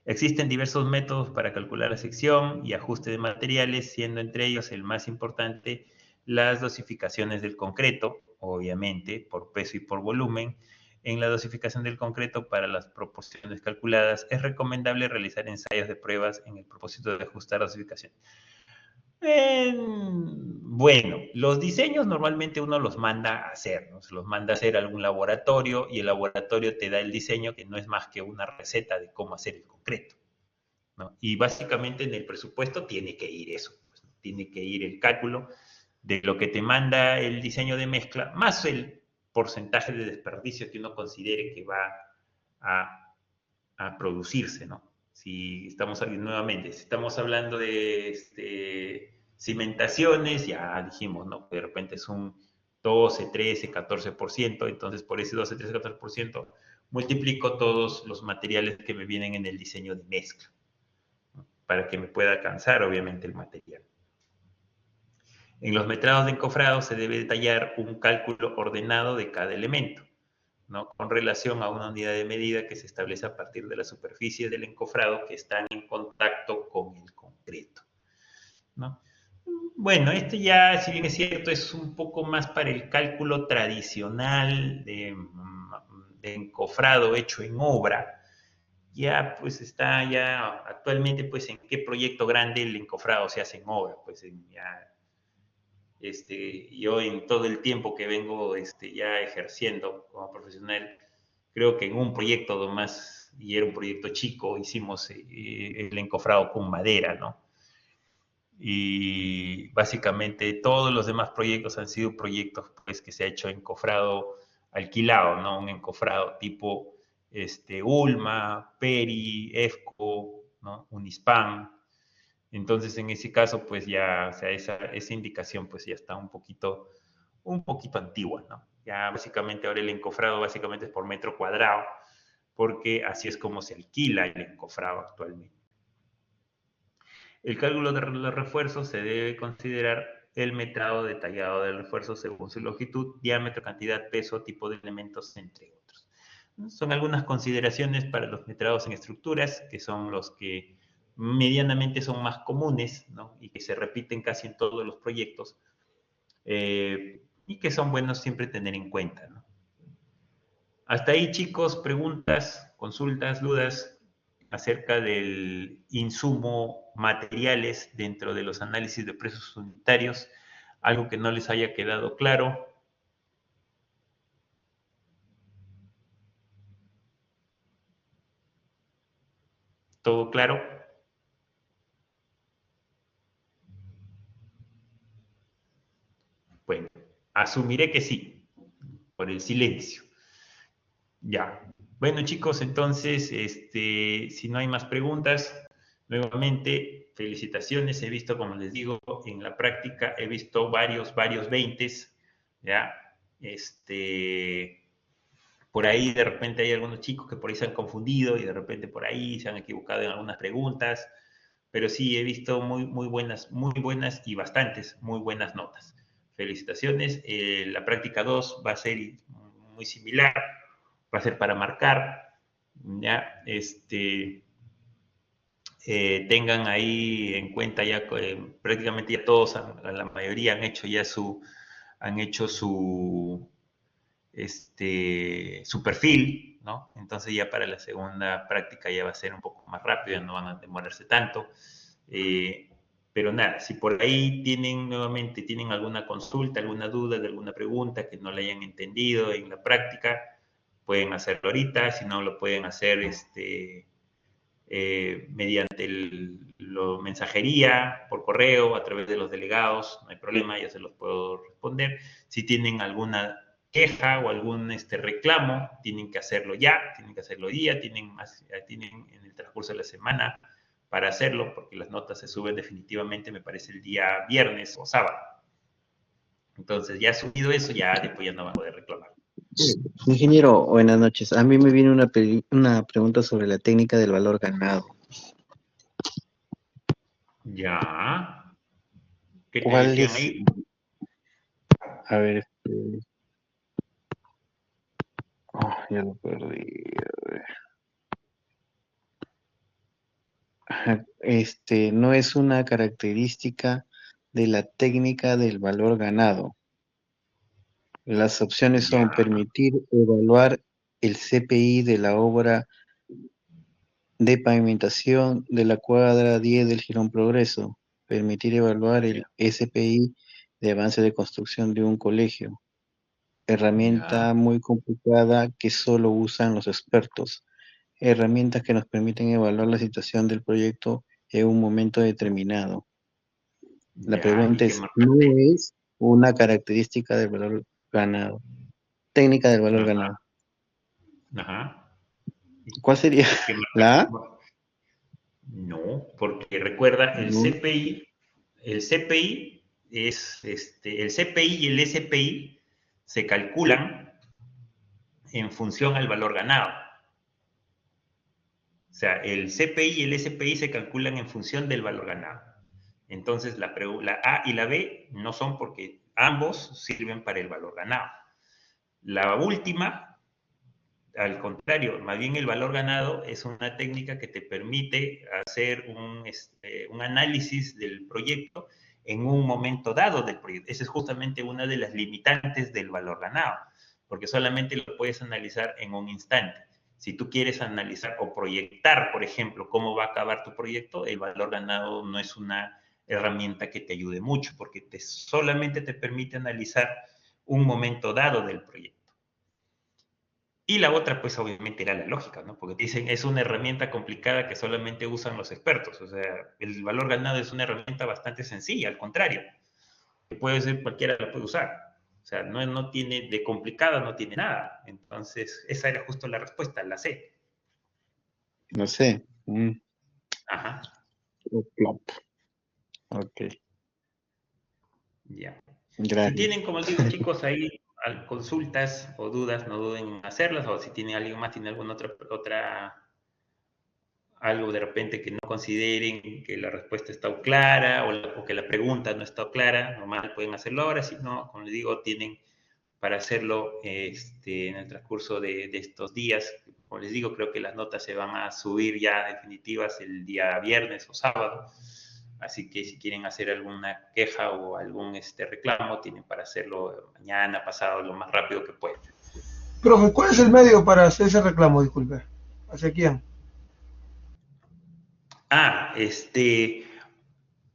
Existen diversos métodos para calcular la sección y ajuste de materiales, siendo entre ellos el más importante las dosificaciones del concreto, obviamente, por peso y por volumen. En la dosificación del concreto para las proporciones calculadas es recomendable realizar ensayos de pruebas en el propósito de ajustar la dosificación. Bueno, los diseños normalmente uno los manda a hacer, ¿no? Se los manda a hacer a algún laboratorio y el laboratorio te da el diseño que no es más que una receta de cómo hacer el concreto, ¿no? Y básicamente en el presupuesto tiene que ir eso, pues, ¿no? Tiene que ir el cálculo de lo que te manda el diseño de mezcla, más el porcentaje de desperdicio que uno considere que va a producirse, ¿no? Si estamos nuevamente, si estamos hablando de cimentaciones, ya dijimos, ¿no? De repente es un 12, 13, 14%, entonces por ese 12, 13, 14% multiplico todos los materiales que me vienen en el diseño de mezcla, ¿no? Para que me pueda alcanzar, obviamente, el material. En los metrados de encofrado se debe detallar un cálculo ordenado de cada elemento, ¿no? Con relación a una unidad de medida que se establece a partir de la superficie del encofrado que están en contacto con el concreto, ¿no? Bueno, este ya, si bien es cierto, es un poco más para el cálculo tradicional de encofrado hecho en obra. Ya pues está ya actualmente pues en qué proyecto grande el encofrado se hace en obra, pues ya yo en todo el tiempo que vengo ya ejerciendo como profesional, creo que en un proyecto más, y era un proyecto chico, hicimos el encofrado con madera, ¿no? Y básicamente todos los demás proyectos han sido proyectos pues que se ha hecho encofrado alquilado, ¿no? Un encofrado tipo Ulma, Peri, EFCO, ¿no? Unispan. Entonces, en ese caso, pues ya, o sea, esa indicación pues ya está un poquito antigua, ¿no? Ya básicamente ahora el encofrado básicamente es por metro cuadrado, porque así es como se alquila el encofrado actualmente. El cálculo de los refuerzos se debe considerar el metrado detallado del refuerzo según su longitud, diámetro, cantidad, peso, tipo de elementos, entre otros. Son algunas consideraciones para los metrados en estructuras, que son los que medianamente son más comunes, ¿no? Y que se repiten casi en todos los proyectos, y que son buenos siempre tener en cuenta, ¿no? Hasta ahí, chicos, preguntas, consultas, dudas acerca del insumo materiales dentro de los análisis de precios unitarios, algo que no les haya quedado claro. ¿Todo claro? Bueno, asumiré que sí, por el silencio. Ya. Bueno, chicos, entonces, si no hay más preguntas, nuevamente, felicitaciones. He visto, como les digo, en la práctica, he visto varios 20s, ¿ya? Por ahí de repente hay algunos chicos que por ahí se han confundido y de repente por ahí se han equivocado en algunas preguntas, pero sí he visto muy buenas y bastantes muy buenas notas. Felicitaciones. La práctica 2 va a ser muy similar, va a ser para marcar, ya, tengan ahí en cuenta ya prácticamente ya todos, la mayoría han hecho su perfil, ¿no? Entonces ya para la segunda práctica ya va a ser un poco más rápido, ya no van a demorarse tanto. Pero nada, si por ahí nuevamente tienen alguna consulta, alguna duda de alguna pregunta que no le hayan entendido en la práctica, pueden hacerlo ahorita, si no lo pueden hacer mediante la mensajería, por correo, a través de los delegados, no hay problema, ya se los puedo responder. Si tienen alguna queja o algún reclamo, tienen que hacerlo ya, tienen que hacerlo hoy día, tienen en el transcurso de la semana para hacerlo, porque las notas se suben definitivamente, me parece, el día viernes o sábado. Entonces, ya subido eso, ya después ya no van a poder reclamar. Ingeniero, buenas noches. A mí me viene una pregunta sobre la técnica del valor ganado. Ya. ¿Qué te ¿Cuál decían es? ahí? A ver, ya lo perdí. A ver. Ajá, no es una característica de la técnica del valor ganado. Las opciones son Ya. permitir evaluar el CPI de la obra de pavimentación de la cuadra 10 del Jirón Progreso, permitir evaluar el SPI de avance de construcción de un colegio, Ya. herramienta muy complicada que solo usan los expertos, herramientas que nos permiten evaluar la situación del proyecto en un momento determinado. La Ya. ¿Y pregunta qué es, ¿no marcaste? es una característica del valor ganado? Técnica del valor Ajá. ganado. Ajá. ¿Cuál sería ¿Qué la marcaste? A? No, porque recuerda, No. El CPI el CPI y el SPI se calculan en función al valor ganado. O sea, el CPI y el SPI se calculan en función del valor ganado. Entonces, la A y la B no son porque ambos sirven para el valor ganado. La última, al contrario, más bien el valor ganado es una técnica que te permite hacer un análisis del proyecto en un momento dado del proyecto. Esa es justamente una de las limitantes del valor ganado, porque solamente lo puedes analizar en un instante. Si tú quieres analizar o proyectar, por ejemplo, cómo va a acabar tu proyecto, el valor ganado no es una herramienta que te ayude mucho, porque solamente te permite analizar un momento dado del proyecto. Y la otra, pues obviamente era la lógica, ¿no? Porque dicen, es una herramienta complicada que solamente usan los expertos. O sea, el valor ganado es una herramienta bastante sencilla, al contrario, que puede ser cualquiera la puede usar. O sea, no tiene de complicada, no tiene nada. Entonces, esa era justo la respuesta, la C. No sé. Ajá, Plop. Ok, ya. Si gracias. tienen, como les digo, chicos, ahí consultas o dudas, no duden en hacerlas. O si tiene alguien más, tiene alguna otra algo de repente que no consideren que la respuesta está clara o que la pregunta no está clara, normal pueden hacerlo ahora, si no, como les digo, tienen para hacerlo en el transcurso de estos días. Como les digo, creo que las notas se van a subir ya definitivas el día viernes o sábado, así que si quieren hacer alguna queja o algún reclamo, tienen para hacerlo mañana, pasado, lo más rápido que puedan. Profe, ¿cuál es el medio para hacer ese reclamo? Disculpe. ¿Hacia quién?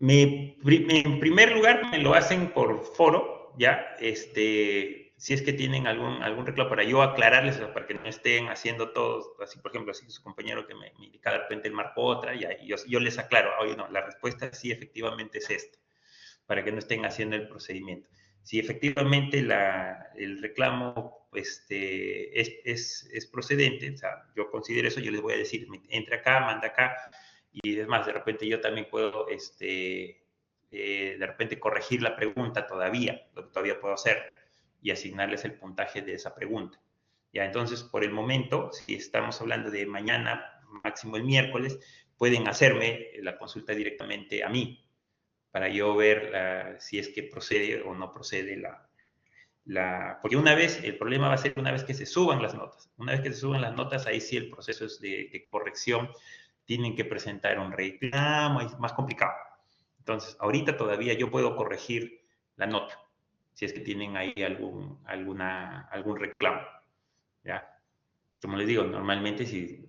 En primer lugar me lo hacen por foro, ¿ya? Si es que tienen algún reclamo para yo aclararles, para que no estén haciendo todos, así por ejemplo, así su compañero que me indica de repente el marco otra, y yo les aclaro, oye, no, la respuesta sí efectivamente es esta, para que no estén haciendo el procedimiento. Si efectivamente el reclamo es procedente, o sea, yo considero eso, yo les voy a decir, entre acá, manda acá, y además de repente yo también puedo, de repente corregir la pregunta todavía, lo que todavía puedo hacer, y asignarles el puntaje de esa pregunta. Ya, entonces, por el momento, si estamos hablando de mañana, máximo el miércoles, pueden hacerme la consulta directamente a mí, para yo ver si es que procede o no procede porque una vez, el problema va a ser una vez que se suban las notas. Una vez que se suban las notas, ahí sí el proceso es de corrección. Tienen que presentar un reclamo, es más complicado. Entonces, ahorita todavía yo puedo corregir la nota, si es que tienen ahí algún reclamo, ¿ya? Como les digo, normalmente si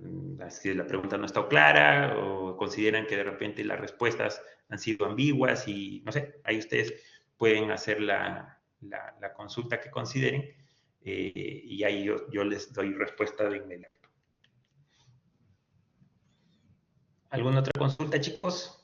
la pregunta no está clara o consideran que de repente las respuestas han sido ambiguas y no sé, ahí ustedes pueden hacer la consulta que consideren y ahí yo les doy respuesta de inmediato. ¿Alguna otra consulta, chicos?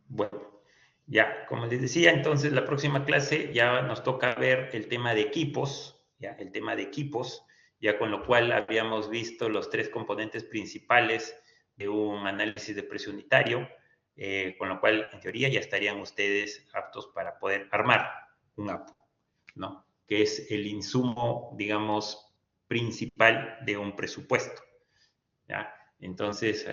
Bueno, ya, como les decía, entonces la próxima clase ya nos toca ver el tema de equipos, ya, el tema de equipos, ya con lo cual habíamos visto los tres componentes principales de un análisis de precio unitario, con lo cual, en teoría, ya estarían ustedes aptos para poder armar un APO, ¿no? Que es el insumo, digamos, principal de un presupuesto, ¿ya? Entonces,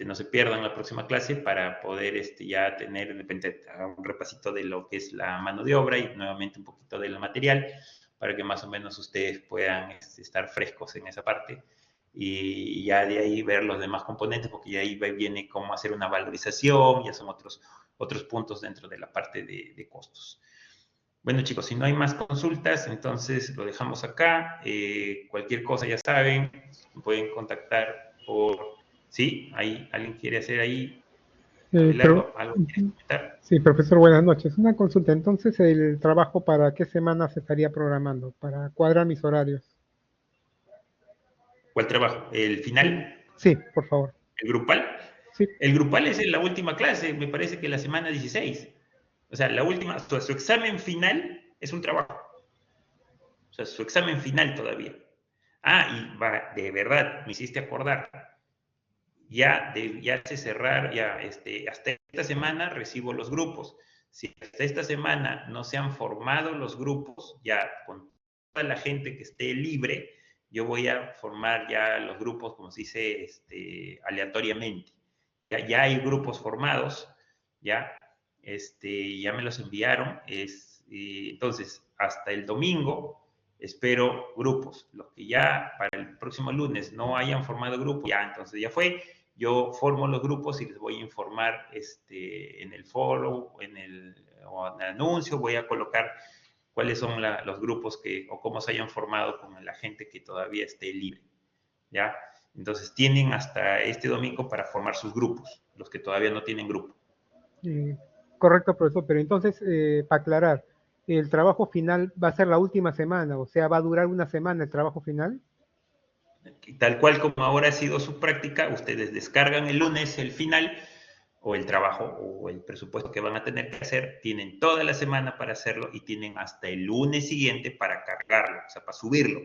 no se pierdan la próxima clase para poder ya tener de repente un repasito de lo que es la mano de obra y nuevamente un poquito del material para que más o menos ustedes puedan estar frescos en esa parte y ya de ahí ver los demás componentes porque ya ahí viene cómo hacer una valorización, ya son otros puntos dentro de la parte de costos. Bueno, chicos, si no hay más consultas, entonces lo dejamos acá. Cualquier cosa, ya saben, pueden contactar por... ¿Sí? ¿Alguien quiere hacer ahí? Abelardo, ¿algo quiere comentar? Sí, profesor, buenas noches. Una consulta. Entonces, ¿el trabajo para qué semana se estaría programando? Para cuadrar mis horarios. ¿Cuál trabajo? ¿El final? Sí, por favor. ¿El grupal? Sí. El grupal es en la última clase, me parece que la semana 16. O sea, la última, su examen final es un trabajo. O sea, su examen final todavía. Y va, de verdad, me hiciste acordar. Ya se cerrar, hasta esta semana recibo los grupos. Si hasta esta semana no se han formado los grupos, ya con toda la gente que esté libre, yo voy a formar ya los grupos, como se dice, aleatoriamente. Ya hay grupos formados, ya, ya me los enviaron. Entonces, hasta el domingo espero grupos. Los que ya para el próximo lunes no hayan formado grupos, ya entonces ya fue. Yo formo los grupos y les voy a informar en el foro, o en el anuncio, voy a colocar cuáles son los grupos o cómo se hayan formado con la gente que todavía esté libre, ¿ya? Entonces tienen hasta este domingo para formar sus grupos, los que todavía no tienen grupo. Correcto, profesor, pero entonces, para aclarar, ¿el trabajo final va a ser la última semana? O sea, ¿va a durar una semana el trabajo final? Tal cual como ahora ha sido su práctica, ustedes descargan el lunes el final, o el trabajo, o el presupuesto que van a tener que hacer, tienen toda la semana para hacerlo y tienen hasta el lunes siguiente para cargarlo, o sea, para subirlo.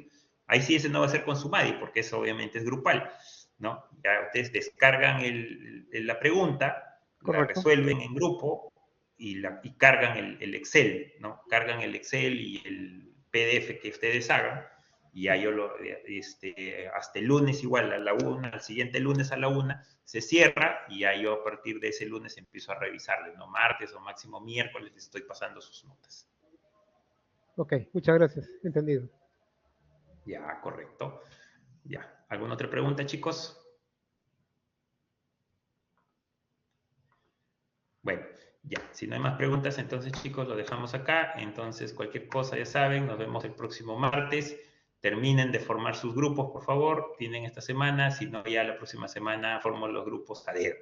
Ahí sí ese no va a ser con Sumadi, porque eso obviamente es grupal, ¿no? Ya ustedes descargan la pregunta, la resuelven en grupo y cargan el Excel, ¿no? Cargan el Excel y el PDF que ustedes hagan, y ya yo hasta el lunes igual a la 1, al siguiente lunes a la 1, se cierra y ya yo a partir de ese lunes empiezo a revisarles, ¿no? Martes o máximo miércoles les estoy pasando sus notas. Ok, muchas gracias, entendido. Ya, correcto. Ya, ¿alguna otra pregunta, chicos? Bueno, ya, si no hay más preguntas, entonces, chicos, lo dejamos acá. Entonces, cualquier cosa, ya saben, nos vemos el próximo martes. Terminen de formar sus grupos, por favor. Tienen esta semana, si no, ya la próxima semana formo los grupos a dedo.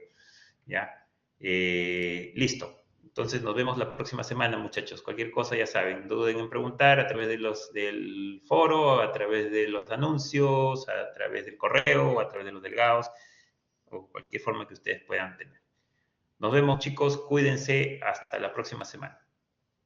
¿Ya? Listo. Entonces, nos vemos la próxima semana, muchachos. Cualquier cosa, ya saben, duden en preguntar a través del foro, a través de los anuncios, a través del correo, a través de los delegados, o cualquier forma que ustedes puedan tener. Nos vemos, chicos. Cuídense. Hasta la próxima semana.